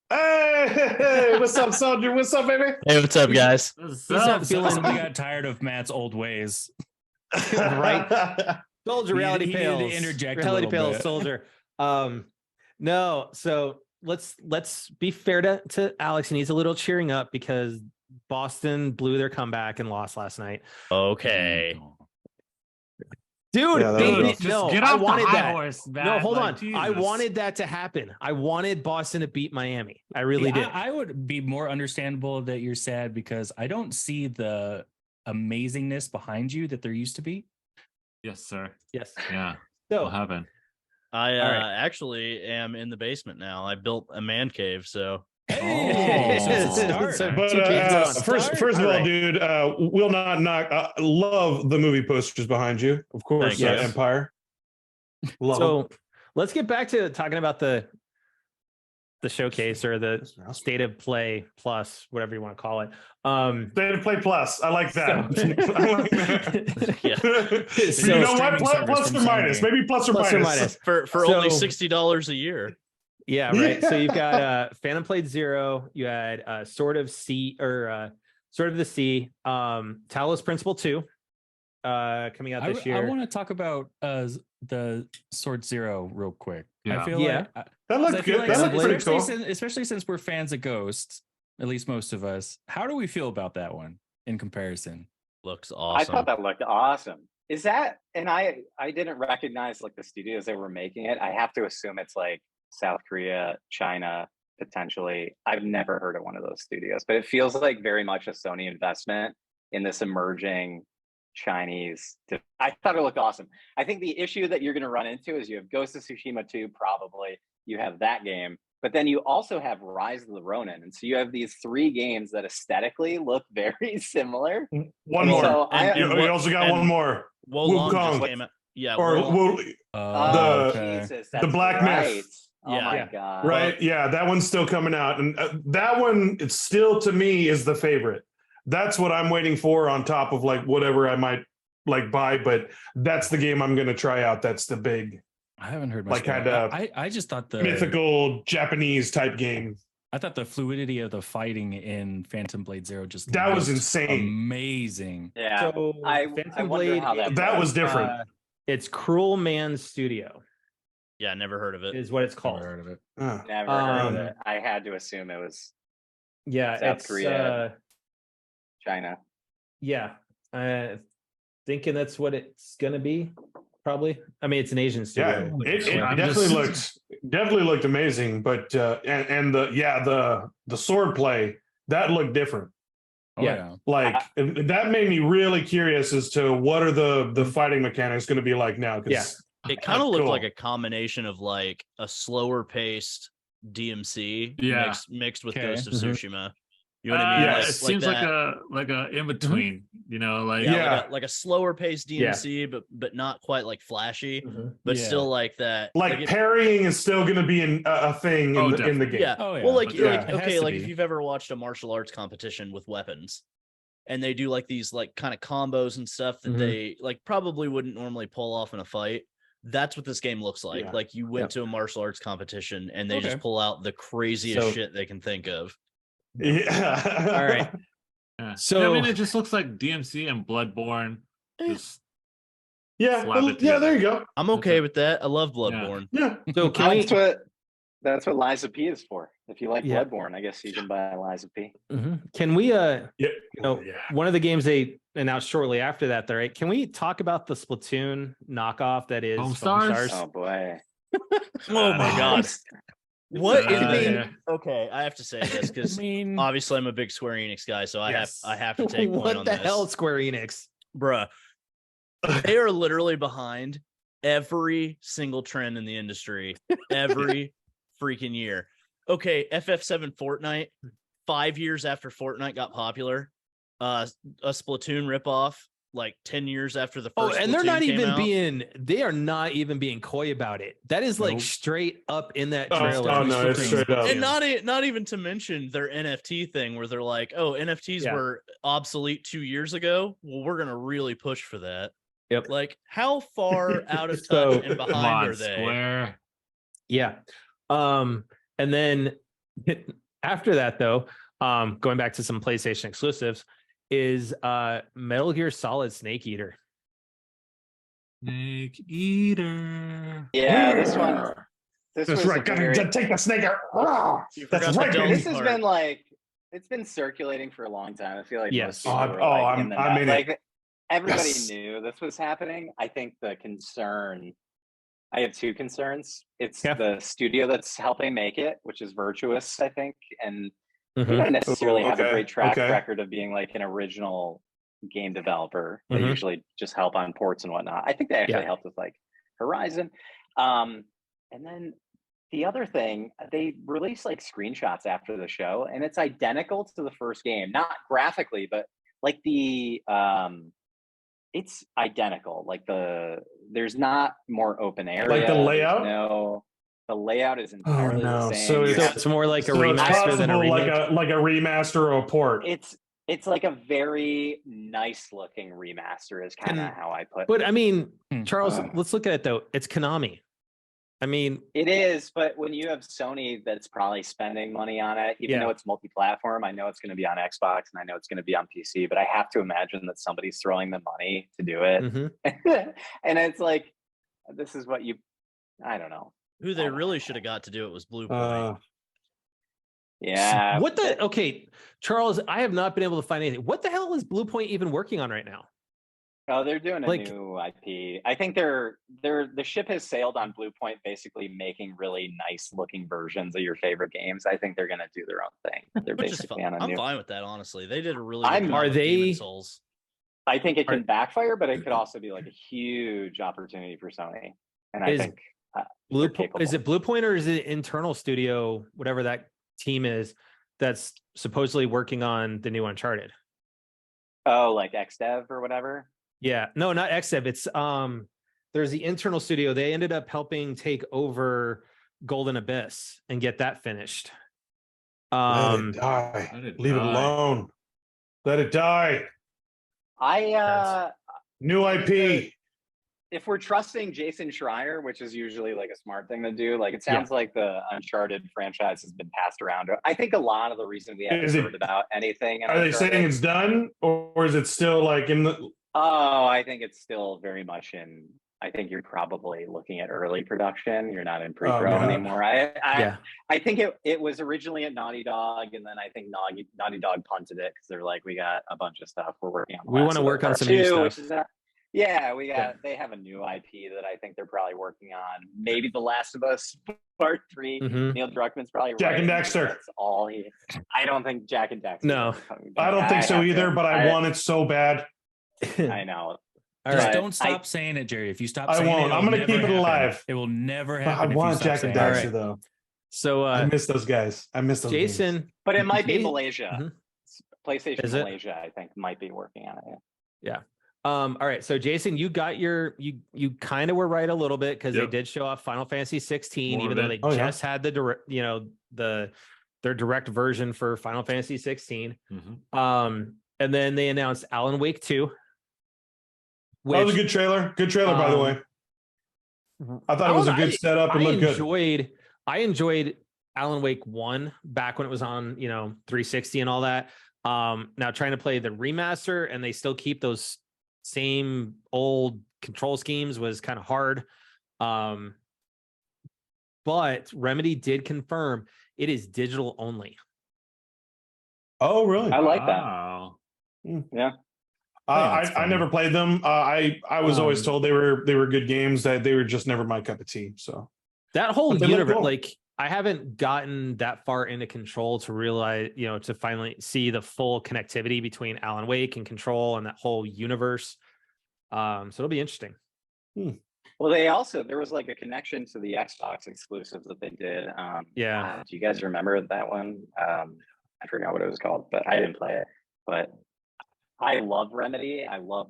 Hey, what's up, soldier? What's up, baby? Hey, what's up, guys? What's What's up? up, feeling- somebody got tired of Matt's old ways. Right. Soldier, He reality needed to pales. interject a reality little pales, bit. soldier. No. So let's be fair to Alex. He needs a little cheering up because Boston blew their comeback and lost last night. Okay. Dude, Yeah, that they was rough. did, no, get I off the wanted high that. horse, man. No, hold Like, on. I Jesus. wanted that to happen. I wanted Boston to beat Miami. I really did. I would be more understandable that you're sad because I don't see the amazingness behind you that there used to be. Yes, sir. Yes. Yeah. So What happened? I All right. actually am in the basement now. I built a man cave, so Hey, so it's a start. So But two kids on. first of all, All right. dude, will not knock. Love the movie posters behind you, of course. Thank you. Empire. Love 'em. So let's get back to talking about the showcase or the state of play plus, whatever you want to call it. State of Play Plus. I like that. I like that. Yeah. So- You know what? Streaming service Plus from or minus. Sony. Maybe plus or Plus or minus. minus. for So- only $60 a year. Yeah, right. So you've got Phantom Blade Zero. You had Sword of the Sea, Talos Principle 2 coming out this year. I want to talk about the Sword Zero real quick. Yeah. I feel Yeah. like That looked good. That looked pretty cool. especially since we're fans of Ghost, at least most of us. How do we feel about that one in comparison? Looks I awesome. thought that looked awesome. Is that and I didn't recognize like the studios that were making it. I have to assume it's like South Korea, China, potentially. I've never heard of one of those studios, but it feels like very much a Sony investment in this emerging Chinese. I thought it looked awesome. I think the issue that you're going to run into is you have Ghost of Tsushima 2, probably. You have that game, but then you also have Rise of the Ronin. And so you have these 3 games that aesthetically look very similar. One more. So You also got one more. Wolong Wukong. just came out. Yeah, Or Wolong. Oh, The- Jesus, the that's Black right. Myth. Oh Yeah. my Yeah. God. Right. Yeah, that one's still coming out. And that one, it's still to me is the favorite. That's what I'm waiting for on top of like whatever I might like buy, but that's the game I'm going to try out. That's the big I haven't heard much. Like about kind it. I just thought the mythical Japanese type game. I thought the fluidity of the fighting in Phantom Blade Zero just That was looked insane. amazing. Yeah. So I Phantom wonder Blade, how that That was different. it's Cruel Man Studio. Yeah, never heard of it. is what it's Never called. heard of it. Never heard of it. I had to assume it was Yeah, South it's Korea. China. yeah. Thinking that's what it's gonna be, probably. I mean, it's an Asian Yeah, studio. it so- definitely looked amazing, but and the sword play that looked different. Oh, Yeah. Like that made me really curious as to what are the fighting mechanics going to be like now. Yeah. It kind of looked cool. like a combination of like a slower paced DMC mixed with Okay. Ghost of Tsushima. You know what I mean? Yes. It seems like a in between. You know, like like a slower paced DMC, but not quite like flashy, but still like that. Like parrying is still going to be a thing in the game. Yeah. Oh, yeah. Well, like, Yeah. like It has okay, to like be. if you've ever watched a martial arts competition with weapons, and they do like these like kind of combos and stuff that they like probably wouldn't normally pull off in a fight. That's what this game looks like. Yeah. Like you went to a martial arts competition and they just pull out the craziest shit they can think of. Yeah. All right. yeah. So- I mean, it just looks like DMC and Bloodborne. Just Yeah. slap Well, it yeah. together. There you go. I'm okay with that. I love Bloodborne. Yeah. So can we? That's what Liza P is for. If you like Yeah. Bloodborne, I guess you can buy Liza P. Can we? Yeah. You know, one of the games they announced shortly after that, right? Can we talk about the Splatoon knockoff that is Homestars? Oh boy. Oh my god. What is being yeah. okay? I have to say this because I mean, obviously I'm a big Square Enix guy, so Yes. I have to take point what on the this. hell, Square Enix? Bruh. They are literally behind every single trend in the industry every freaking year. Okay, FF7 Fortnite, 5 years after Fortnite got popular, a Splatoon ripoff, like 10 years after the first. And they're Splatoon not came even out. they are not even being coy about it. That is like Nope. straight up in that Oh, trailer. oh, no, it's straight up. And not even to mention their NFT thing where they're like, oh, NFTs were obsolete 2 years ago. Well, we're gonna really push for that. Yep. Like, how far out of touch So- and Come behind on, are they? Square. Yeah. And then after that, though, going back to some PlayStation exclusives, is Metal Gear Solid Snake Eater. Snake Eater. Yeah, this one. This That's was right. Gotta take the snake out. You That's forgot the right, dome baby. This has part. been like it's been circulating for a long time. I feel like Yes. most people were, like, in the I'm know. in it. Like everybody Yes. knew this was happening. I think the concern. I have two concerns. It's Yeah. the studio that's helping make it, which is Virtuous, I think, and Mhm. they don't necessarily have a okay, great track okay. record of being like an original game developer. They Mhm. usually just help on ports and whatnot. I think they actually Yeah. helped with like Horizon. And then the other thing, they released like screenshots after the show, and it's identical to the first game, not graphically, but like it's identical. Like there's not more open area. Like the layout? No, the layout is entirely the same. So You So have- it's more like a So it's remaster than a possible remake. like a remaster or a port. it's like a very nice looking remaster is kind of how I put But it. I mean, Charles, Uh. let's look at it though. It's Konami. I mean, It is, but when you have Sony that's probably spending money on it, even Yeah. though it's multi-platform, I know it's going to be on Xbox and I know it's going to be on PC, but I have to imagine that somebody's throwing the money to do it. mhm. And it's like, this is what I don't know. Who they really should have got to do it was Blue Point. Yeah. What the? Okay, Charles, I have not been able to find anything. What the hell is Blue Point even working on right now? Oh, they're doing a Like- new IP. I think the ship has sailed on Blue Point, basically making really nice looking versions of your favorite games. I think they're gonna do their own thing. They're Which is basically fine. on a I'm new. fine with that, honestly. They did a really I'm- good job Are with Demon they- Souls. I think it Are- can backfire, but it could also be like a huge opportunity for Sony. And I Is think Blue they're is it capable. Blue Point or is it internal studio, whatever that team is, that's supposedly working on the new Uncharted? Oh, like XDev or whatever. Yeah, no, not XDev. It's there's the internal studio. They ended up helping take over Golden Abyss and get that finished. Let it die. Let it Leave it die. alone. Let it die. New IP. If we're trusting Jason Schreier, which is usually like a smart thing to do, like it sounds like the Uncharted franchise has been passed around. I think a lot of the reason we haven't Is it- heard about anything. in Are they Uncharted- saying it's done, or is it still like in the? Oh, I think it's still very much in I think you're probably looking at early production. You're not in pre-pro God. anymore. I think it was originally at Naughty Dog, and then I think Naughty Dog punted it because they're like, we got a bunch of stuff we're working on. We want to work on some new stuff. They have a new IP that I think they're probably working on. Maybe The Last of Us Part 3. Neil Druckmann's probably Jack and Daxter. That's all he. I don't think Jack and Daxter. No, I don't think so either. But I want it so bad. I know. Just don't stop saying it, Jerry. If you stop saying won't. I'm going to keep it alive. It will never happen. I want Jack and Daxter, though. So I miss those guys. I miss those Jason. games. But it might be Malaysia. PlayStation Malaysia, I think, might be working on it. Yeah. All right. So Jason, you got you kind of were right a little bit because they did show off Final Fantasy 16, even though they just had the their direct version for Final Fantasy 16. And then they announced Alan Wake 2. That was a good trailer. Good trailer, by the way. I thought it was a good setup and looked good. I enjoyed Alan Wake 1 back when it was on, 360 and all that. Now trying to play the remaster and they still keep those same old control schemes was kind of hard. But Remedy did confirm it is digital only. Oh, really? I like that. Yeah. I never played them. I was always told they were good games, that they were just never my cup of tea. So that whole universe, like I haven't gotten that far into Control to realize, to finally see the full connectivity between Alan Wake and Control and that whole universe. So it'll be interesting. Well, there was like a connection to the Xbox exclusive that they did. Do you guys remember that one? I forgot what it was called, but I didn't play it. But I love Remedy. I love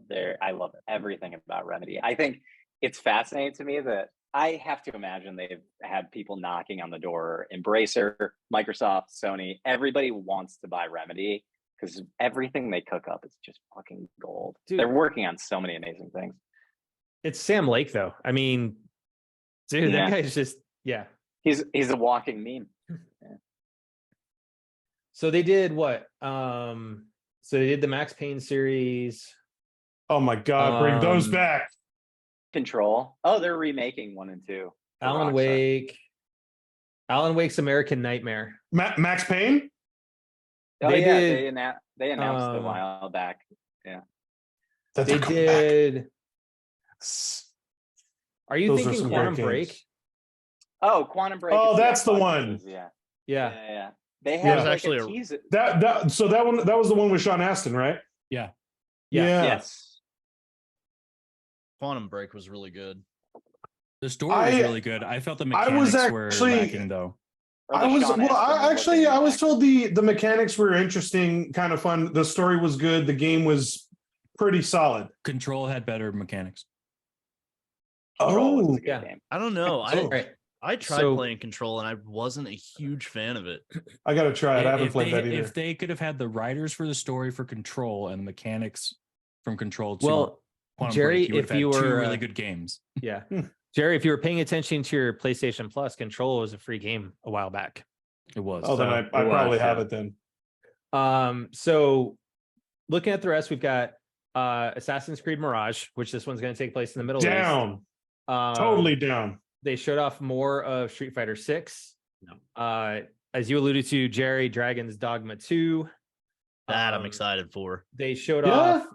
everything about Remedy. I think it's fascinating to me that I have to imagine they've had people knocking on the door. Embracer, Microsoft, Sony, everybody wants to buy Remedy because everything they cook up is just fucking gold. Dude, they're working on so many amazing things. It's Sam Lake, though. I mean, dude, that guy's just he's a walking meme. So they did what? So they did the Max Payne series. Oh my God, bring those back. Control. Oh, they're remaking 1 and 2. Alan Wake. Alan Wake's American Nightmare. Max Payne? Oh, they announced a while back. Yeah. They did. Are you thinking Quantum Break? Oh, Quantum Break. Oh, that's the one. Yeah. They had actually a teaser. That was the one with Sean Astin, right? Yeah. Yes. Quantum Break was really good. The story was really good. I felt the mechanics were lacking, though. I was told the mechanics were interesting, kind of fun. The story was good. The game was pretty solid. Control had better mechanics. Oh, yeah. I don't know. I tried playing Control and I wasn't a huge fan of it. I got to try it. I haven't played that either. If they could have had the writers for the story for Control and the mechanics from Control to Quantum Jerry, Break, if you were two really good games. Yeah. Jerry, if you were paying attention to your PlayStation Plus, Control was a free game a while back. It was. Oh, then I probably have it then. So looking at the rest, we've got Assassin's Creed Mirage, which this one's going to take place in the Middle East. Totally down. They showed off more of Street Fighter 6. As you alluded to, Jerry, Dragon's Dogma 2. That I'm excited for. They showed off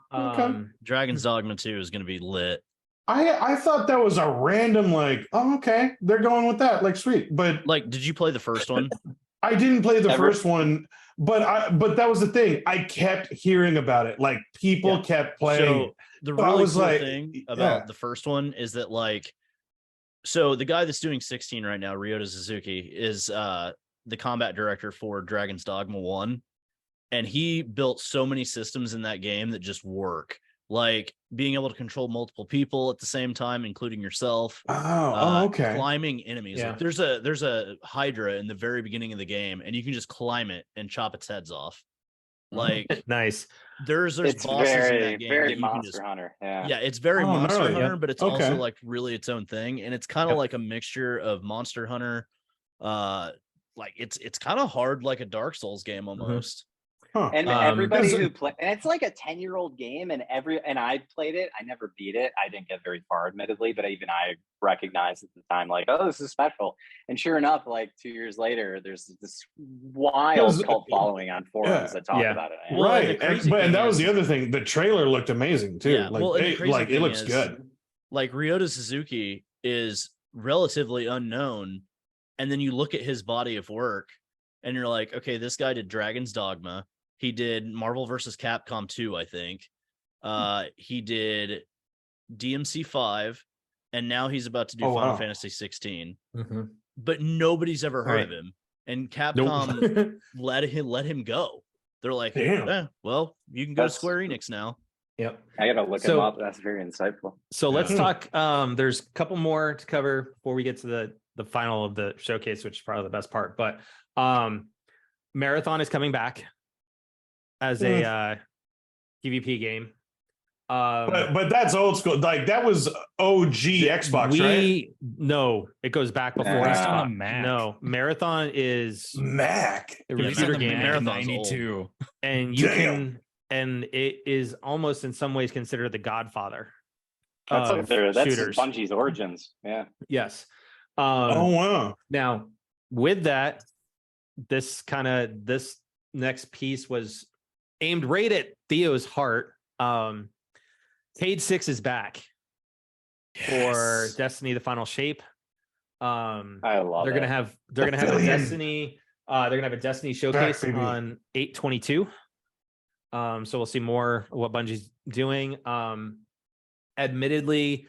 Dragon's Dogma 2 is going to be lit. I thought that was a random okay, they're going with that, sweet. But did you play the first one? I didn't play the first one, but that was the thing. I kept hearing about it. People kept playing. So the really cool thing about the first one is that so the guy that's doing 16 right now, Ryota Suzuki, is the combat director for Dragon's Dogma 1. And he built so many systems in that game that just work. Like being able to control multiple people at the same time, including yourself. Okay. Climbing enemies. Yeah. There's a Hydra in the very beginning of the game, and you can just climb it and chop its heads off. Nice. There's it's bosses very, in that game. Very Monster Hunter. Yeah, it's very Monster Hunter, but it's okay. also really its own thing. And it's kind of like a mixture of Monster Hunter. It's kind of hard, like a Dark Souls game almost. And everybody who play, and it's like a 10-year-old game, and I played it. I never beat it. I didn't get very far, admittedly, but even I recognized at the time, like, oh, this is special. And sure enough, like 2 years later, there's this wild cult following on forums that talk about it. Well, right, and that was the other thing. The trailer looked amazing too. Yeah, like, well, it looks good. Like Ryota Suzuki is relatively unknown, and then you look at his body of work, and you're like, okay, this guy did Dragon's Dogma. He did Marvel vs. Capcom 2, I think. He did DMC 5, and now he's about to do Final Fantasy 16. Mm-hmm. But nobody's ever heard of him. And Capcom let him go. They're like, well, you can go to Square Enix now. Yep. I gotta look him up. That's very insightful. So let's talk. There's a couple more to cover before we get to the final of the showcase, which is probably the best part. But Marathon is coming back as a PvP game. But that's old school. Like that was OG Xbox, right? No, it goes back before Xbox. Mac. No, Marathon is Mac. A computer game. Marathon 92, and you can, and it is almost in some ways considered the Godfather. That's Bungie's origins. Yeah. Yes. Oh wow. Now, with that, this next piece was aimed right at Theo's heart. Cade 6 is back for Destiny: The Final Shape. I love they're it. gonna have a Destiny. They're gonna have a Destiny showcase on 8/22. So we'll see more of what Bungie's doing. Admittedly,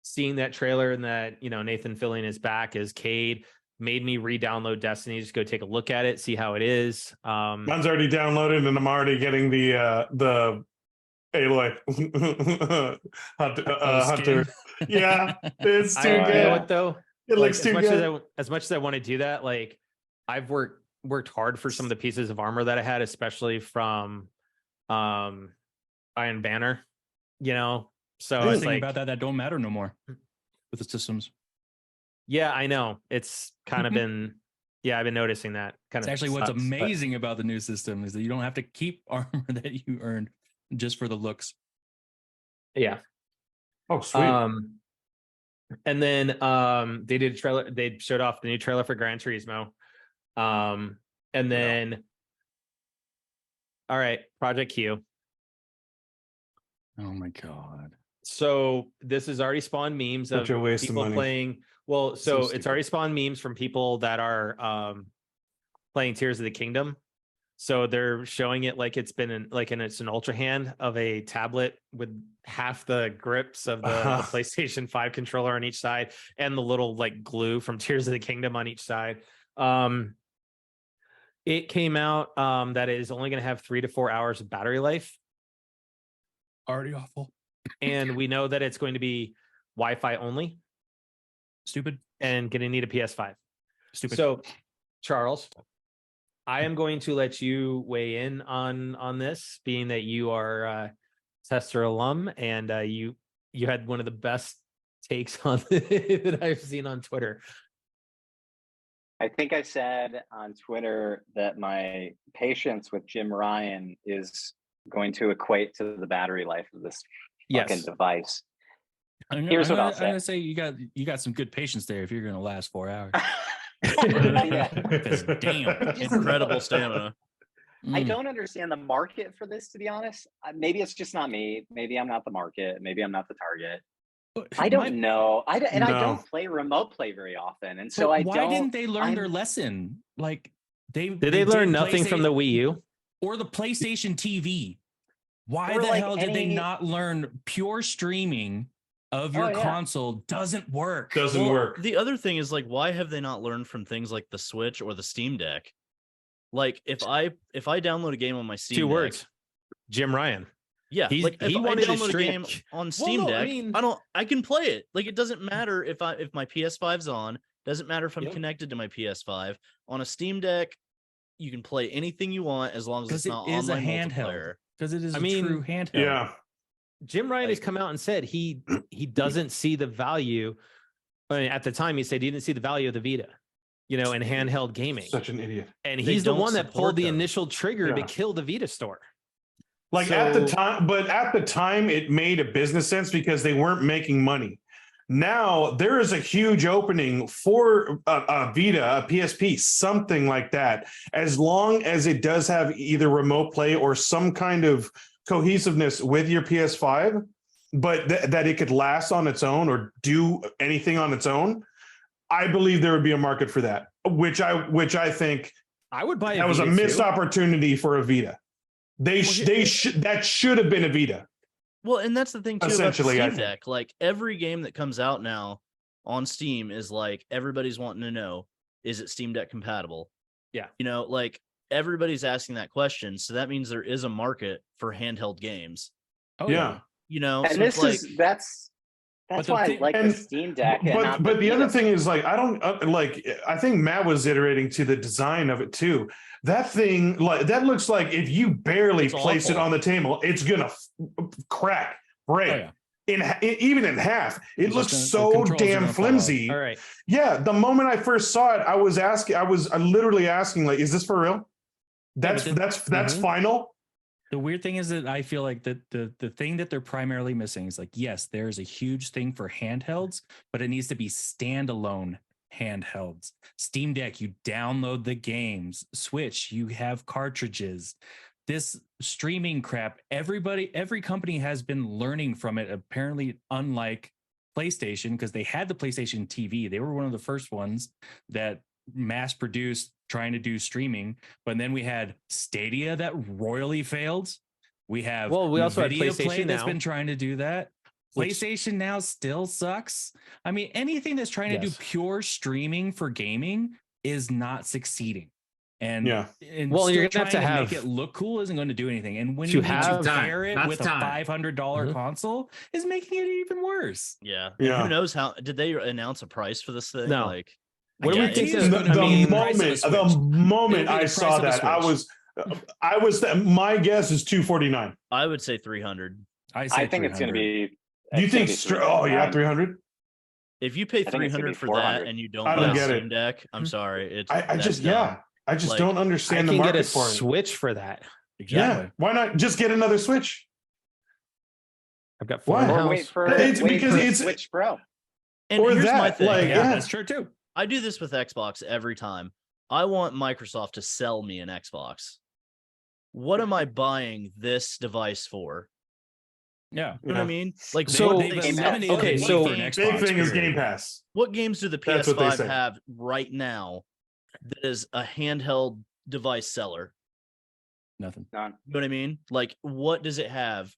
seeing that trailer and that Nathan Fillion is back as Cade made me re-download Destiny. Just go take a look at it, see how it is. Mine's already downloaded, and I'm already getting the Aloy Hunter. Yeah, it's too good. You know what though? It looks too good. As much as I want to do that, like I've worked hard for some of the pieces of armor that I had, especially from Iron Banner. So I was it's thinking like about that don't matter no more with the systems. Yeah, I know. It's kind of been. Yeah, I've been noticing that. It's actually what's amazing about the new system is that you don't have to keep armor that you earned just for the looks. Yeah. Oh, sweet. And then they did a trailer. They showed off the new trailer for Gran Turismo. And then, all right, Project Q. Oh my god. So this has already spawned memes of people playing. Well, so it's already spawned memes from people that are playing Tears of the Kingdom. So they're showing it like it's been it's an ultra hand of a tablet with half the grips of the PlayStation 5 controller on each side and the little like glue from Tears of the Kingdom on each side. It came out that it is only going to have 3 to 4 hours of battery life. Already awful. And we know that it's going to be Wi-Fi only. Stupid. And going to need a PS5. Stupid. So, Charles, I am going to let you weigh in on this, being that you are Tester alum and you had one of the best takes on it that I've seen on Twitter. I think I said on Twitter that my patience with Jim Ryan is going to equate to the battery life of this fucking device. Here's what I'll say. I'm gonna say you got some good patience there if you're gonna last 4 hours. Damn, incredible stamina. I don't understand the market for this, to be honest. Maybe it's just not me. Maybe I'm not the market. Maybe I'm not the target. I don't know. I don't play remote play very often, and so why didn't they learn their lesson? Like did they learn nothing from the Wii U or the PlayStation TV? Why the hell did they not learn pure streaming of your console doesn't work? Doesn't work. The other thing is like, why have they not learned from things like the Switch or the Steam Deck? Like if I download a game on my Steam Deck, words, Jim Ryan. Yeah, he wanted to download a game on Steam Deck. I can play it. Like it doesn't matter if my PS5's on. Doesn't matter if I'm connected to my PS5 on a Steam Deck. You can play anything you want as long as it's not online multiplayer. Because it is a true handheld. Yeah. Jim Ryan has come out and said he doesn't see the value. I mean, at the time, he said he didn't see the value of the Vita. you know, in handheld gaming. Such an idiot. And They he's the don't one that support pulled the them. initial trigger to Yeah. kill the Vita store. Like at the time, but at the time it made a business sense because they weren't making money. Now there is a huge opening for a Vita, a PSP, something like that, as long as it does have either remote play or some kind of cohesiveness with your PS5, but that it could last on its own or do anything on its own. I believe there would be a market for that, which I think I would buy that was a missed too. opportunity for a Vita. That should have been a Vita. Well, and that's the thing too about the Essentially, I Steam think. Deck. Like every game that comes out now on Steam is like everybody's wanting to know, is it Steam Deck compatible? Yeah. You know, like everybody's asking that question. So that means there is a market for handheld games. Oh Yeah. You know, And so this it's like, is that's But the why I thing- like the and- Steam Deck. And But not the other Vita. thing is like I don't like I think Matt was iterating to the design of it too. That thing like that looks like if you barely It's place it awful. on the table, it's gonna crack, break. Oh, yeah. Even in half, it It's looks just the so controls are damn gonna fall out. flimsy. All right. Yeah, the moment I first saw it, I was literally asking, like, is this for real? That's but that's final. The weird thing is that I feel like the thing that they're primarily missing is like, yes, there's a huge thing for handhelds, but it needs to be standalone handhelds. Steam Deck, you download the games. Switch, you have cartridges. This streaming crap, every company has been learning from it, apparently, unlike PlayStation, because they had the PlayStation TV. They were one of the first ones that mass produced trying to do streaming. But then we had Stadia that royally failed. We have Well, we also had Nvidia PlayStation Play that's Now. been trying to do that. Which- PlayStation Now still sucks. I mean, anything that's trying to do Yes. pure streaming for gaming is not succeeding. And, Yeah. and Well, still you're gonna have to trying have- make it look cool isn't going to do anything. And when To you need to have- pair it That's with a time. $500 Mhm. console is making it even worse. yeah. And Yeah. who knows how did they announce a price for this thing? No. Like, What do we Yeah, think? it's The, gonna The be the price of a moment Switch. the moment It'll be I the saw price of a that, I was my guess is 249. I would say 300. I think it's going to 300. be. Do you it's gonna think? be Oh yeah, 399. 300. If you pay I think it's gonna 300 be for 400. that and you don't I don't buy a get it. Steam Deck, I'm sorry. It's I that's just dumb. I just Like, don't I understand the can get market a for it. Switch for that. Exactly. Yeah, why not just get another Switch? I've got four Why? in the Or house. wait for It's wait because for it's- Switch Pro. And Or here's my that, thing. like, Yeah, Yeah. that's true too. I do this with Xbox every time. I want Microsoft to sell me an Xbox. What am I buying this device for? Yeah. You know what I mean? Like, So- what, they've Game eliminated Pass. Okay, the need so- for an Big Xbox, thing is period. Game Pass. what games do the That's what they PS5 say. have right now that is a handheld device seller? Nothing. None. You know what I mean? Like, what does it have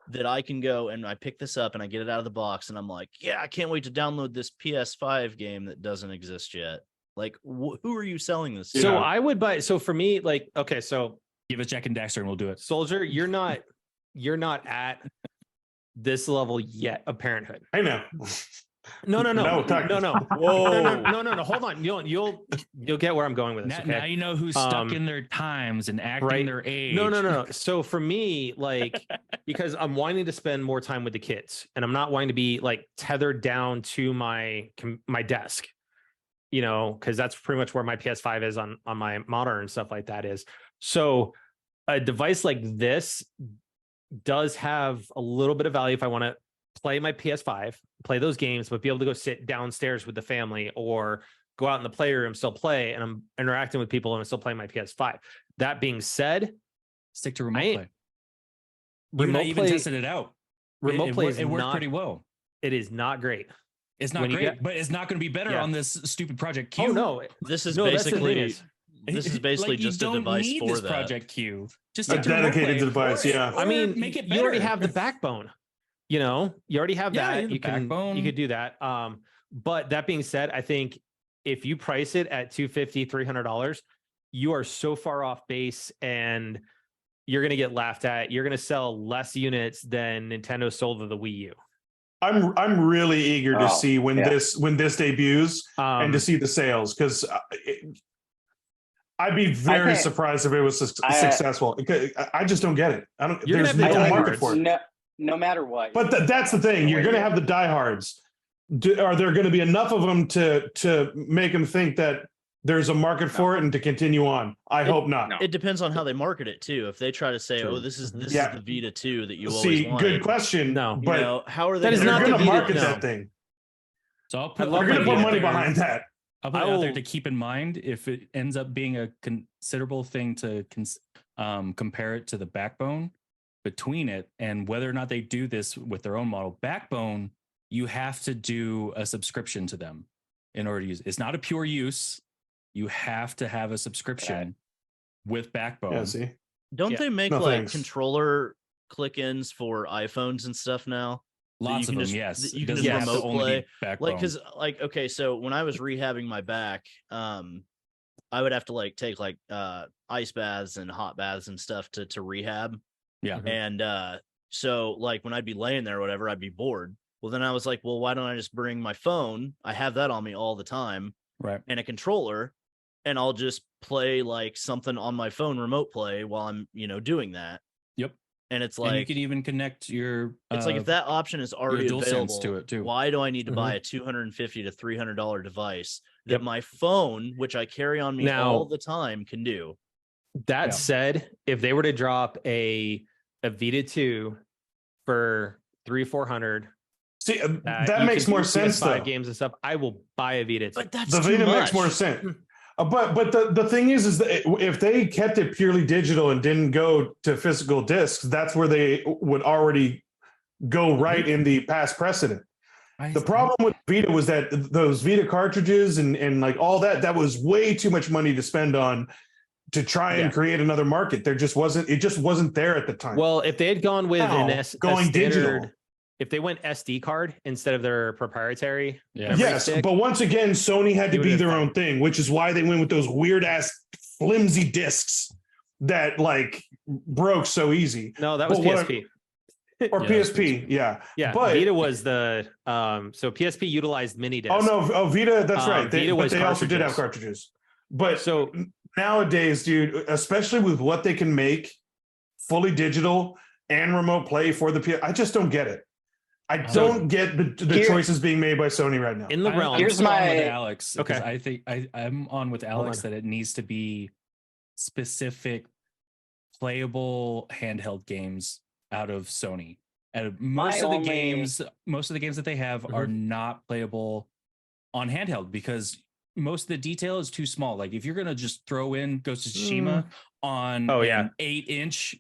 that I can go and I pick this up and I get it out of the box and I'm like, yeah, I can't wait to download this PS5 game that doesn't exist yet. Like, who are you selling this to? So Yeah. I would buy. So for me, like, okay, so Give us Jack and Daxter and we'll do it. Soldier, you're not at this level yet of parenthood. I know. No. No, No. Hold on. You'll get where I'm going with this. Now, Okay. now you know who's stuck in their times and acting right. their age. No. So for me, like, because I'm wanting to spend more time with the kids, and I'm not wanting to be like tethered down to my desk, you know, because that's pretty much where my PS5 is on my monitor and stuff like that is. So a device like this does have a little bit of value if I want to play my PS5, play those games, but be able to go sit downstairs with the family or go out in the playroom, still play, and I'm interacting with people and I'm still playing my PS5. That being said, Stick to remote I ain't- play. We've not remote even play, tested it out. remote play is it worked not, pretty well. it is not great. It's not when you great, get- but it's not going to be better Yeah. on this stupid Project Q. Oh no, This is no, that's the thing basically is- this is basically Like, you just a don't device need for this that. Project Q. Just A stick to remote dedicated play, device, or- yeah. or I mean, make it you already better. have the backbone. You know, you already have Yeah, that. the You can backbone. you could do that. But that being said, I think if you price it at $250, $300, you are so far off base, and you're going to get laughed at. You're going to sell less units than Nintendo sold to the Wii U. I'm really eager to Oh, see when yeah. this debuts and to see the sales because I'd be very think- surprised if it was successful. Because I just don't get it. I don't. You're gonna There's have the no I think market for it. no matter what. But that's the thing. You're going to have the diehards. Are there going to be enough of them to make them think that there's a market for it and to continue on. I hope not. It depends on how they market it too. If they try to say, "Oh, this is the Vita 2 that you always wanted." Good question. No, but how are they? They're not going to Vita, market no. that thing. So they're going to put money behind that. I'll put it out there to keep in mind if it ends up being a considerable thing to compare it to the Backbone between it and whether or not they do this with their own model. Backbone, you have to do a subscription to them in order to use it. It's not a pure use. You have to have a subscription with Backbone. Yeah, see? Don't they make controller click-ins for iPhones and stuff now? Lots of them, yes. You can just remote play. Like, because, like, okay, so when I was rehabbing my back, I would have to take ice baths and hot baths and stuff to rehab. Yeah. And so when I'd be laying there or whatever, I'd be bored. Well, then I was like, well, why don't I just bring my phone? I have that on me all the time. Right. And a controller, and I'll just play something on my phone, remote play, while I'm, doing that. Yep. And it's and you can even connect your. It's if that option is already available to it too. Why do I need to buy a $250 to $300 device that my phone, which I carry on me all the time, can do? That said, if they were to drop a Vita 2 for $300-$400, see, that makes more sense. PS5 games and stuff, I will buy a Vita 2. But that's the Vita makes more sense. But the thing is that if they kept it purely digital and didn't go to physical discs, that's where they would already go right in the past precedent. The problem with Vita was that those Vita cartridges and all that was way too much money to spend on to try and create another market. It just wasn't there at the time. Well, if they had gone with going digital. If they went SD card instead of their proprietary, stick, but once again, Sony had to be their own thing, which is why they went with those weird ass flimsy discs that broke so easy. No, that was PSP. Or PSP, yeah. But Vita was the so PSP utilized mini discs. Oh no, Vita, that's right. They also did have cartridges. But so nowadays, dude, especially with what they can make fully digital and remote play for the PS, I just don't get it. I don't get the choices being made by Sony right now. In the realm, here's with Alex. Okay, I think I'm on with Alex that it needs to be specific, playable handheld games out of Sony. And most of the games that they have are not playable on handheld because most of the detail is too small. Like if you're gonna just throw in Ghost of Tsushima on an 8-inch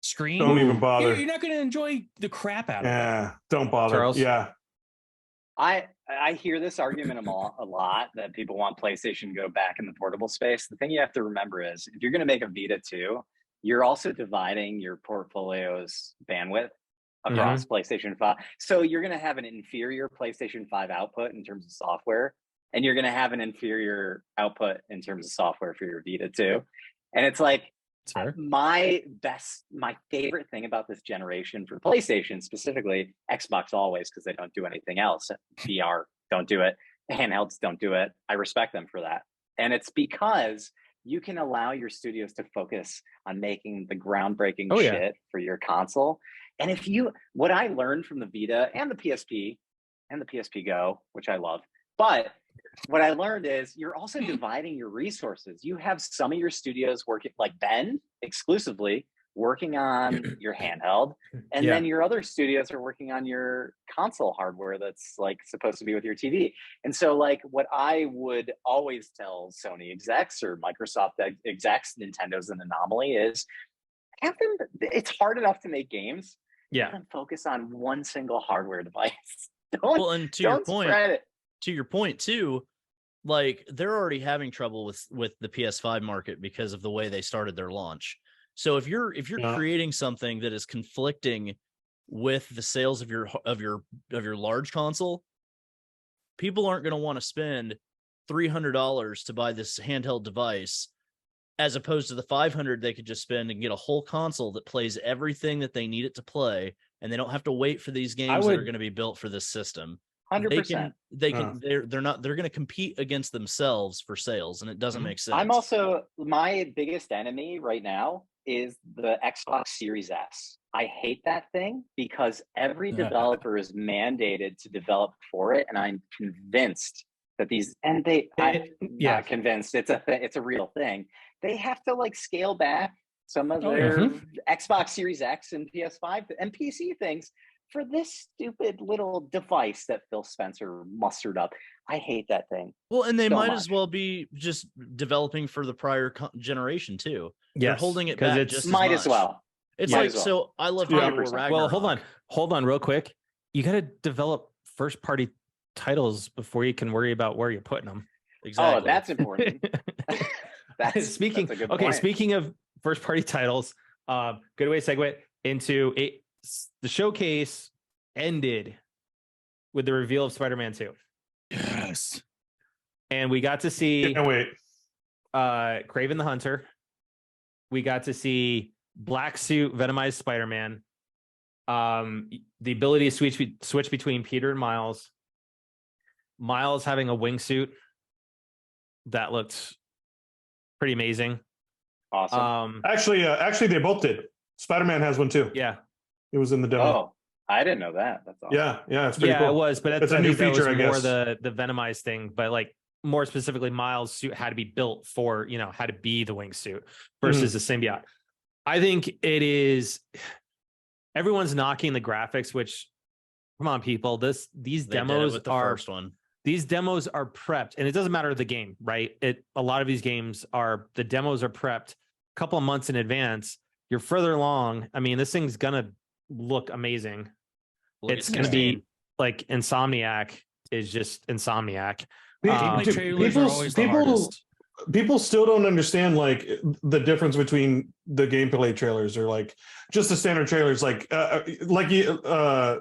screen, don't even bother. You're not going to enjoy the crap out of it. Yeah, don't bother. Charles? Yeah. I hear this argument a lot that people want PlayStation to go back in the portable space. The thing you have to remember is if you're going to make a Vita 2, you're also dividing your portfolio's bandwidth across PlayStation 5. So you're going to have an inferior PlayStation 5 output in terms of software, and you're going to have an inferior output in terms of software for your Vita 2. And it's my favorite thing about this generation for PlayStation specifically, Xbox always, because they don't do anything else. VR don't do it. Handhelds don't do it. I respect them for that. And it's because you can allow your studios to focus on making the groundbreaking shit for your console. And what I learned from the Vita and the PSP and the PSP Go, which I love, but what I learned is you're also dividing your resources. You have some of your studios working, like Ben exclusively working on your handheld, and then your other studios are working on your console hardware that's supposed to be with your TV. And so what I would always tell Sony execs or Microsoft execs, Nintendo's an anomaly, is have them, it's hard enough to make games. Have them focus on one single hardware device. And to your point too, they're already having trouble with the PS5 market because of the way they started their launch. So if you're creating something that is conflicting with the sales of your large console, people aren't going to want to spend $300 to buy this handheld device as opposed to the $500 they could just spend and get a whole console that plays everything that they need it to play, and they don't have to wait for these games that are going to be built for this system. 100%. They're going to compete against themselves for sales, and it doesn't make sense. I'm also, my biggest enemy right now is the Xbox Series S. I hate that thing because every developer is mandated to develop for it, and I'm convinced that these, and I'm not convinced it's a real thing. They have to like scale back some of their Xbox Series X and PS5 and PC things for this stupid little device that Phil Spencer mustered up. I hate that thing. Well, and they might as well be just developing for the prior generation too. They're holding it back just might as well. It's like, so I love God of War Ragnarok. Well, hold on real quick. You got to develop first party titles before you can worry about where you're putting them. Exactly. Oh, that's important. Speaking of first party titles, good way to segue into it. The showcase ended with the reveal of Spider-Man 2. Yes. And we got to see Kraven the Hunter. We got to see black suit Venomized Spider-Man. The ability to switch between Peter and Miles. Miles having a wingsuit that looked pretty amazing. Awesome. Actually, they both did. Spider-Man has one too. Yeah, it was in the demo. Oh, I didn't know that. That's awesome. Yeah, it's pretty cool. It was, but it's a new feature, I guess. More the Venomized thing, but like more specifically, Miles' suit had to be built for had to be the wingsuit versus the symbiote. I think it is. Everyone's knocking the graphics, which, come on, people. These demos are first one. These demos are prepped, and it doesn't matter the game, right? A lot of these games the demos are prepped a couple of months in advance. You're further along. I mean, this thing's gonna look amazing. It's gonna be like Insomniac is just Insomniac. People still don't understand like the difference between the gameplay trailers or like just the standard trailers. Like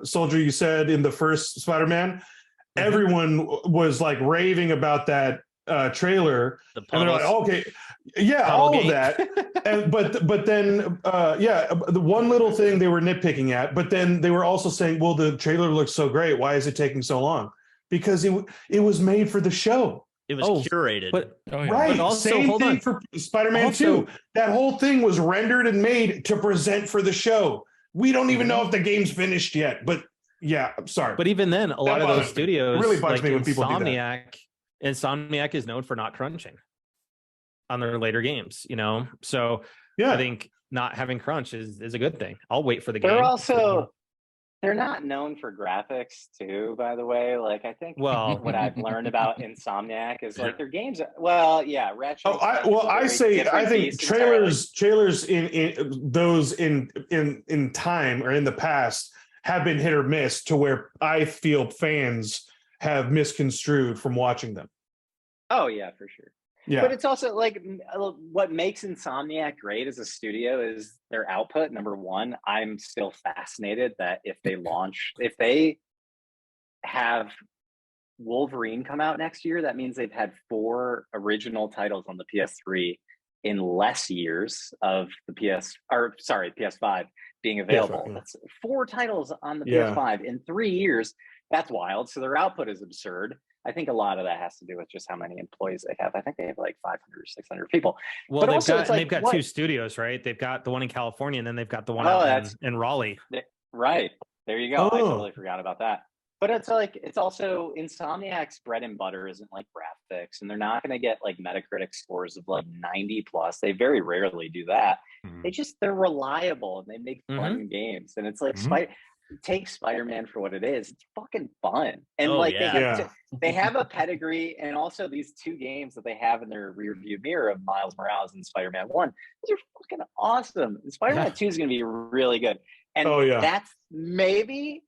Soldier, you said in the first Spider-Man, everyone was like raving about that trailer, and they're like, okay, yeah, all of that. And but then the one little thing they were nitpicking at, but then they were also saying, well, the trailer looks so great, why is it taking so long? Because it was made for the show. It was curated. Right. But also, same thing for Spider-Man 2. That whole thing was rendered and made to present for the show. We don't even know if the game's finished yet, but yeah, I'm sorry. But even then, a lot of those studios, really bugs me when people do that. Insomniac is known for not crunching on their later games, So I think not having crunch is a good thing. I'll wait for the game. They're not known for graphics too, by the way. Like, I think what I've learned about Insomniac is like their games. Ratchet. I think trailers in time or in the past have been hit or miss to where I feel fans have misconstrued from watching them. Oh yeah, for sure. Yeah. But it's also like what makes Insomniac great as a studio is their output. Number one, I'm still fascinated that if they have Wolverine come out next year, that means they've had 4 original titles on the PS3 in less years of the PS5 being available. That's 4 titles on the PS5 in 3 years. That's wild. So their output is absurd. I think a lot of that has to do with just how many employees they have. I think they have like 500 or 600 people. Well, they've got 2 studios, right? They've got the one in California, and then they've got the one in Raleigh. Right. There you go. I totally forgot about that. But it's also Insomniac's bread and butter isn't like graphics, and they're not going to get like Metacritic scores of like 90 plus. They very rarely do that. They're reliable and they make fun games. And it's like take Spider-Man for what it is. It's fucking fun. And they have a pedigree, and also these 2 games that they have in their rear view mirror of Miles Morales and Spider-Man 1. These are fucking awesome. And Spider-Man 2 is going to be really good. And that's maybe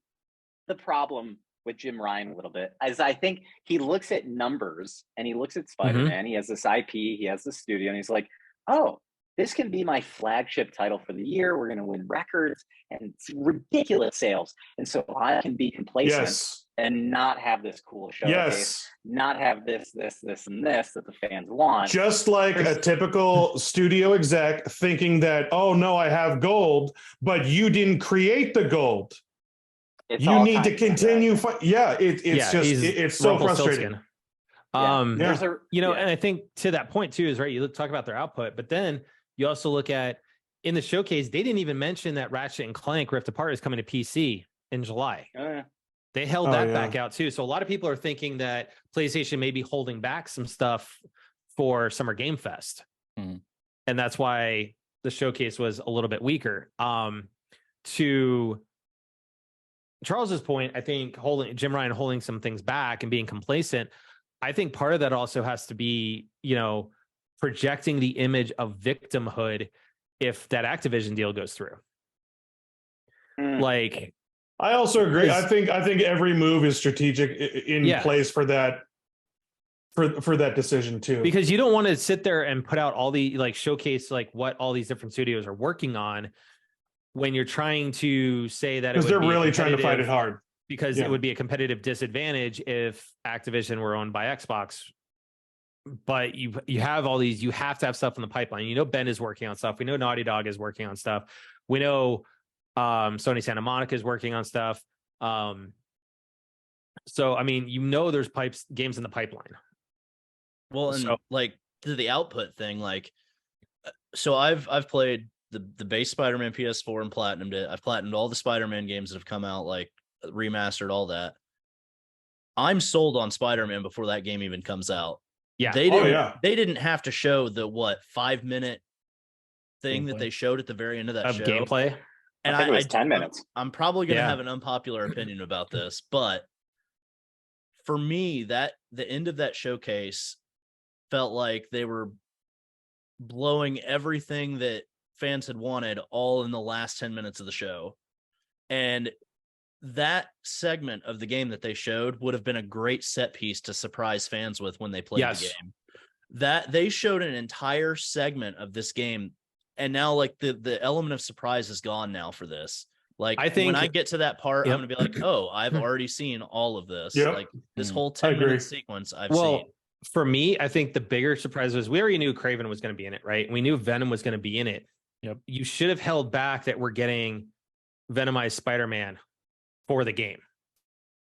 the problem with Jim Ryan a little bit, as I think he looks at numbers and he looks at Spider-Man. He has this IP, he has the studio, and he's like, oh, this can be my flagship title for the year. We're going to win records and it's ridiculous sales. And so I can be complacent and not have this cool showcase, not have this, and this that the fans want. Just like a typical studio exec thinking that, oh no, I have gold, but you didn't create the gold. You need to continue. It's so frustrating. And I think to that point too is right. You talk about their output, but then you also look at in the showcase, they didn't even mention that Ratchet and Clank Rift Apart is coming to PC in July. They held that back out too. So a lot of people are thinking that PlayStation may be holding back some stuff for Summer Game Fest. Mm-hmm. And that's why the showcase was a little bit weaker. To Charles's point, I think Jim Ryan holding some things back and being complacent, I think part of that also has to be, projecting the image of victimhood if that Activision deal goes through. Like, I also agree. I think every move is strategic in place for that. For that decision too, because you don't want to sit there and put out all the showcase what all these different studios are working on when you're trying to say that because they're really trying to fight it hard, because it would be a competitive disadvantage if Activision were owned by Xbox. But you have all these, you have to have stuff in the pipeline. Ben is working on stuff. We know Naughty Dog is working on stuff. We know Sony Santa Monica is working on stuff. So I mean, there's games in the pipeline. Well, and to the output thing, so I've played the base Spider-Man PS4 and platinumed it. I've platinumed all the Spider-Man games that have come out, remastered, all that. I'm sold on Spider-Man before that game even comes out. Yeah, they didn't have to show the 5-minute thing that they showed at the very end of that show. Gameplay. And I think it was 10 minutes. I'm probably going to have an unpopular opinion about this, but for me, the end of that showcase felt like they were blowing everything that fans had wanted all in the last 10 minutes of the show. And that segment of the game that they showed would have been a great set piece to surprise fans with when they played the game. That they showed an entire segment of this game, and now the element of surprise is gone now for this. I think when I get to that part, I'm gonna be like, oh, I've already seen all of this. This whole 10-minute sequence I've seen. For me, I think the bigger surprise was we already knew Kraven was going to be in it, right? We knew Venom was going to be in it. Yep. You should have held back that we're getting Venomized Spider-Man for the game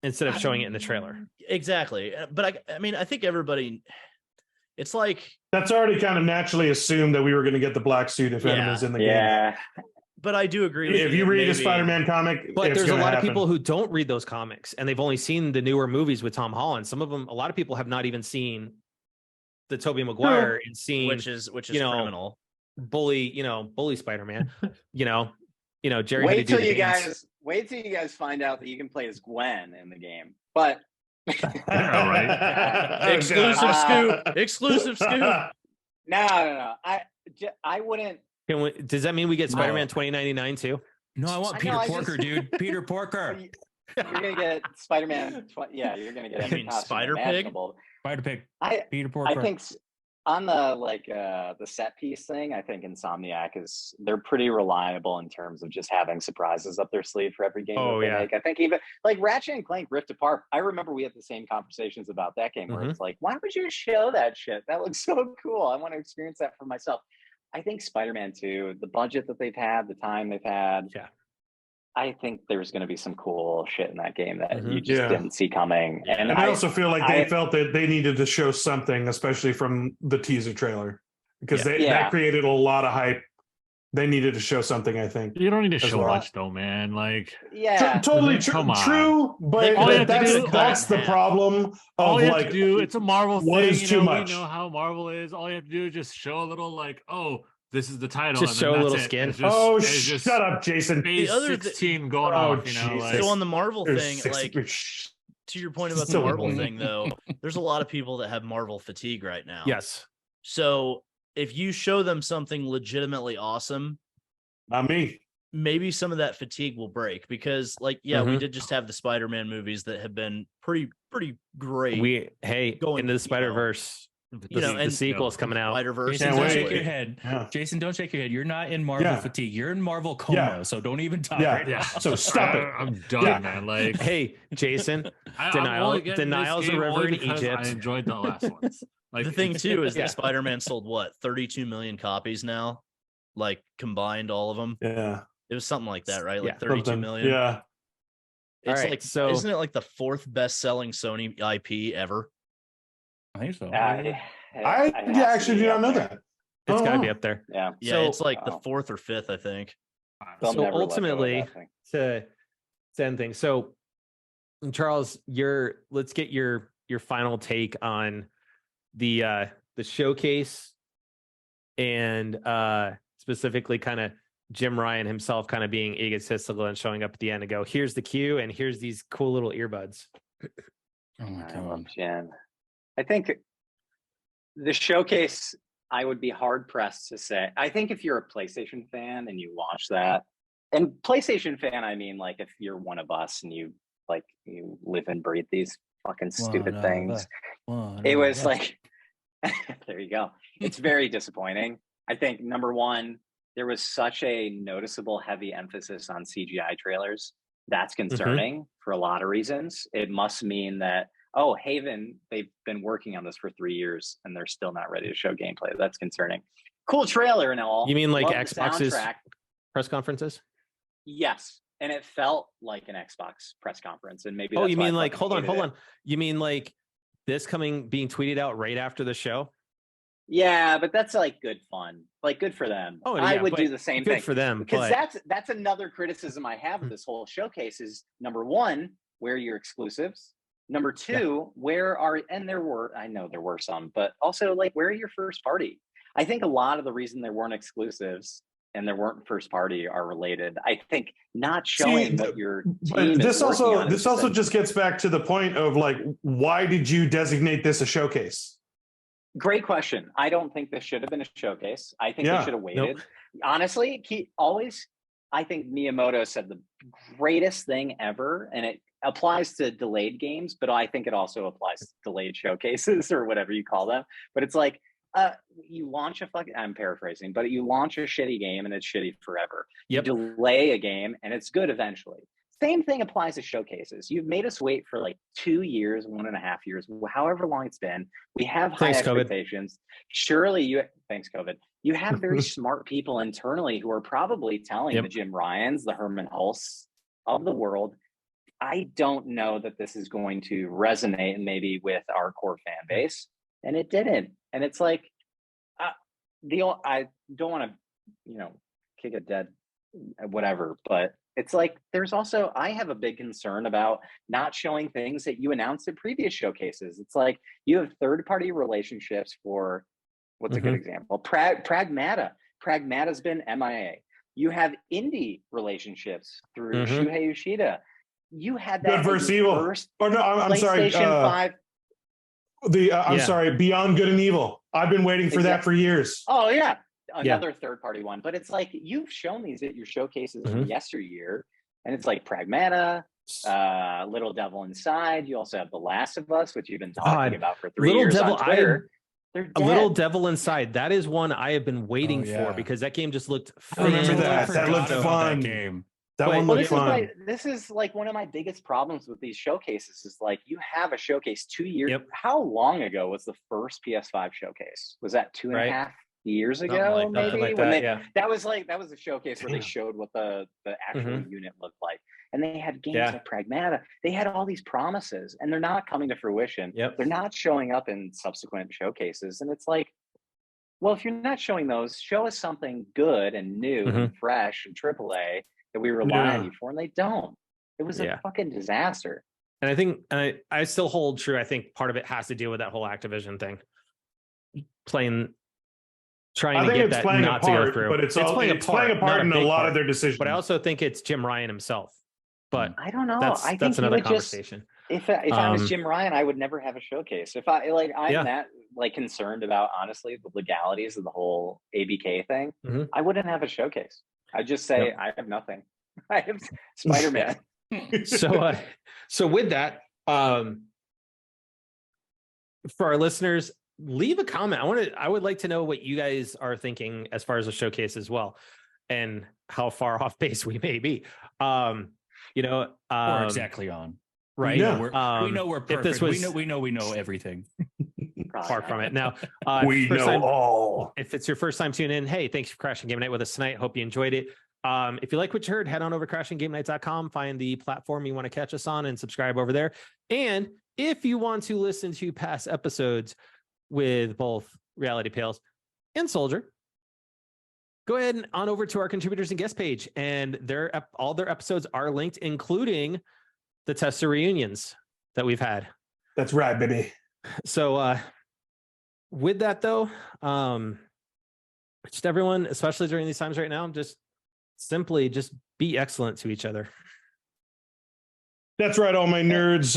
instead of showing it in the trailer. Exactly. But I mean, I think everybody, it's that's already kind of naturally assumed that we were going to get the black suit if Venom is in the game. But I do agree with if you read a Spider-Man comic, but there's a lot of people who don't read those comics and they've only seen the newer movies with Tom Holland. Some of them, a lot of people have not even seen the Tobey Maguire and seen which is criminal. Bully Spider-Man. Jerry. Wait till you guys find out that you can play as Gwen in the game. But all right. Exclusive scoop. No. I wouldn't. Does that mean we get Spider-Man 2099 too? No, I want Peter Porker, dude. Peter Porker. You're gonna get Spider-Man. You're gonna get Spider Pig. Spider Pig. Peter I Porker. think on the set piece thing, I think Insomniac they're pretty reliable in terms of just having surprises up their sleeve for every game that they make. I think even Ratchet and Clank Rift Apart. I remember we had the same conversations about that game where it's why would you show that shit? That looks so cool. I want to experience that for myself. I think Spider-Man 2, the budget that they've had, the time they've had, I think there's going to be some cool shit in that game that you just didn't see coming. And I also feel like they felt that they needed to show something, especially from the teaser trailer, because that created a lot of hype. They needed to show something, I think. You don't need to show much, though, man. Totally true. But that's the problem. All you have to do, it's a Marvel thing. Is too much. We know how Marvel is. All you have to do is just show a little, this is the title. Just show a little skin. Shut up, Jason. The other 16 going off, So on the Marvel thing, to your point about the Marvel thing, though, there's a lot of people that have Marvel fatigue right now. Yes. So if you show them something legitimately awesome, not me, maybe some of that fatigue will break because we did just have the Spider-Man movies that have been pretty great. Go into the Spider-Verse. The sequel is coming out. Spider-Verse. Jason, don't shake your head. Yeah. Jason, don't shake your head. You're not in Marvel fatigue. You're in Marvel coma. So don't even talk right now. So stop it. I'm done, man. Hey, Jason. Denial's a river in Egypt. I enjoyed the last ones. The thing too is that Spider-Man sold 32 million copies now, combined all of them. Yeah, it was something like that, right? 32 million. Yeah. It's isn't it the fourth best-selling Sony IP ever? I think so. I actually do not know that. It's got to be up there. Yeah. So, it's the fourth or fifth, I think. So ultimately, to end things, so Charles, let's get your final take on the showcase and specifically kind of Jim Ryan himself kind of being egotistical and showing up at the end and go, here's the cue and here's these cool little earbuds. Oh my I love god. Jim. I think the showcase, I would be hard pressed to say. I think if you're a PlayStation fan and you watch that, and PlayStation fan, I mean, like if you're one of us and you live and breathe these fucking stupid things, it was like, there you go. It's very disappointing. I think number one, there was such a noticeable heavy emphasis on CGI trailers. That's concerning for a lot of reasons. It must mean that, oh, Haven, they've been working on this for 3 years and they're still not ready to show gameplay. That's concerning. Cool trailer and all. You mean like Love Xbox's press conferences? Yes. And it felt like an Xbox press conference. And maybe you that's why mean I like, fucking hold hated on. it. You mean like this being tweeted out right after the show? Yeah, but that's like good fun. Like good for them. Oh, I yeah, would but do the same good thing. for them. Because But that's another criticism I have of this whole showcase is number one, where are your exclusives? Number two, I know there were some, but also like where are your first party? I think a lot of the reason there weren't exclusives and there weren't first party are related. I think not showing what your team this is working on. This also just gets back to the point of like, why did you designate this a showcase? Great question. I don't think this should have been a showcase. I think they should have waited. Nope. Honestly, I think Miyamoto said the greatest thing ever, and it applies to delayed games, but I think it also applies to delayed showcases or whatever you call them. But it's like, you launch I'm paraphrasing, but you launch a shitty game and it's shitty forever. Yep. You delay a game and it's good eventually. Same thing applies to showcases. You've made us wait for like 2 years, 1.5 years, however long it's been. We have high expectations. Surely thanks, COVID. You have very smart people internally who are probably telling the Jim Ryans, the Herman Hulse of the world, I don't know that this is going to resonate maybe with our core fan base. And it didn't. And it's like, I don't want to, kick a dead whatever, but it's like, I have a big concern about not showing things that you announced at previous showcases. It's like you have third-party relationships for, what's a good example? Pragmata. Pragmata's been MIA. You have indie relationships through Shuhei Yoshida. You had that Good versus Evil. I'm sorry. PlayStation 5. I'm sorry, Beyond Good and Evil. I've been waiting for that for years. Oh yeah. Another third-party one. But it's like you've shown these at your showcases from yesteryear. And it's like Pragmata, Little Devil Inside. You also have The Last of Us, which you've been talking about for 3 years on Twitter. Little Devil Inside. That is one I have been waiting for because that game just looked I remember that. That looked fun. That one looked fun. This is like one of my biggest problems with these showcases is like you have a showcase 2 years. Yep. How long ago was the first PS5 showcase? Was that 2.5 years ago? That was a showcase where they showed what the actual unit looked like. And they had games like Pragmata. They had all these promises and they're not coming to fruition. Yep. They're not showing up in subsequent showcases. And it's like, well, if you're not showing those, show us something good and new and fresh and AAA that we rely on you for, and they don't. It was a fucking disaster. And I think I still hold true. I think part of it has to deal with that whole Activision thing. Trying to get that not to go through. But it's playing a part in a lot of their decisions. But I also think it's Jim Ryan himself. But I don't know. That's another conversation. If I was Jim Ryan, I would never have a showcase. If I'm that concerned about honestly the legalities of the whole ABK thing, I wouldn't have a showcase. I'd just say I have nothing. I have Spider-Man. So with that, for our listeners, leave a comment. I would like to know what you guys are thinking as far as the showcase as well, and how far off base we may be. Or exactly on. Right. Yeah. We know we're perfect. If this was, we know everything. Far from it. Now, we know all. If it's your first time tuning in, hey, thanks for crashing game night with us tonight. Hope you enjoyed it. If you like what you heard, head on over to crashinggamenight.com, find the platform you want to catch us on and subscribe over there. And if you want to listen to past episodes with both RealityPales and Soldier, go ahead and on over to our contributors and guest page, and all their episodes are linked, including the tester reunions that we've had. That's right, baby. So with that though, just everyone, especially during these times right now, just simply just be excellent to each other. That's right, all my nerds.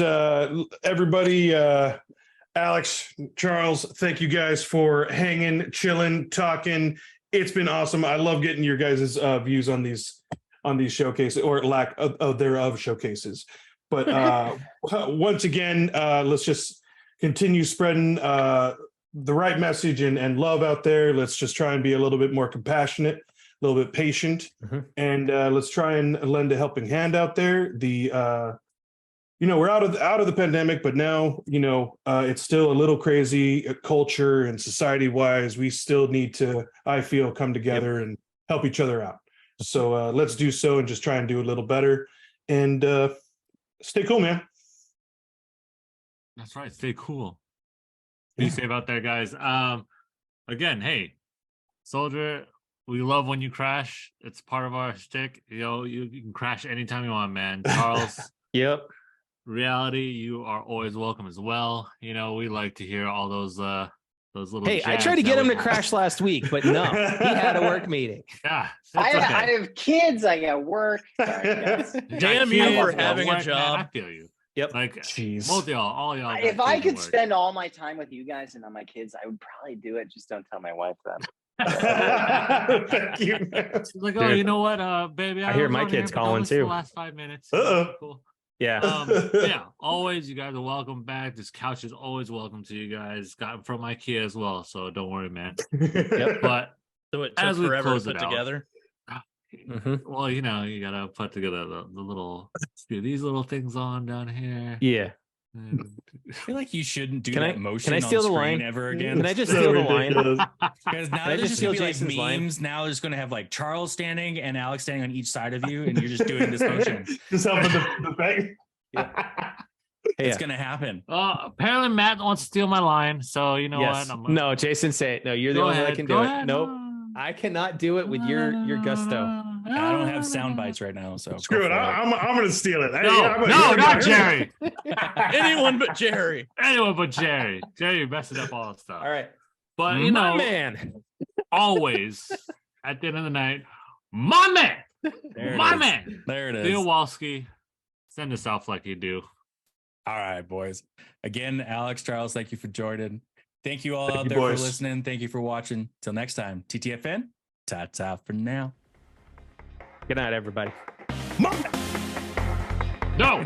Everybody, Alex, Charles, thank you guys for hanging, chilling, talking. It's been awesome. I love getting your guys' views on these showcases, or lack of thereof showcases. But once again, let's just continue spreading the right message and love out there. Let's just try and be a little bit more compassionate, a little bit patient, and let's try and lend a helping hand out there. We're out of the pandemic, but now it's still a little crazy culture and society wise. We still need to, I feel, come together and help each other out. So let's do so and just try and do a little better. And stay cool, man. That's right. Stay cool. Be safe out there, guys. Again, hey, Soldier, we love when you crash. It's part of our shtick. You can crash anytime you want, man. Charles. Yep. Reality, you are always welcome as well. We like to hear all those little. Hey, I tried to get him to crash last week, but no, he had a work meeting. Yeah, I have kids. I got work. Sorry, Damn you for having a job. Man, I feel you. Yep. Like, jeez. Both y'all, all y'all. If I could spend all my time with you guys and not my kids, I would probably do it. Just don't tell my wife that. Thank you, man. She's like, oh, you know what, baby? I hear my kids calling too. The last 5 minutes. Cool. Yeah. Yeah. Always, you guys are welcome back. This couch is always welcome to you guys. Got from IKEA as well, so don't worry, man. Yep. But So it took forever to put together. Well, you gotta put together these little things on down here. Yeah. I feel like you shouldn't do Can that I motion steal on the screen line ever again. Can I just steal the line? Because now there's just gonna be like memes. Now there's gonna have like Charles standing and Alex standing on each side of you, and you're just doing this motion. Just helping the thing. It's gonna happen. Apparently Matt wants to steal my line, so you know what? No, Jason, say it. No, you're the only one that can do it. Nope. I cannot do it with your gusto. I don't have sound bites right now, so Screw it. I'm gonna steal it. No, not Jerry. Anyone but Jerry. Anyone but Jerry. Jerry messes up all the stuff. All right. But man, always at the end of the night, my man. There it is. Bill Walski, send us off like you do. All right, boys. Again, Alex, Charles, thank you for joining. Thank you all out there for listening. Thank you for watching. Till next time, TTFN, ta-ta for now. Good night, everybody. No.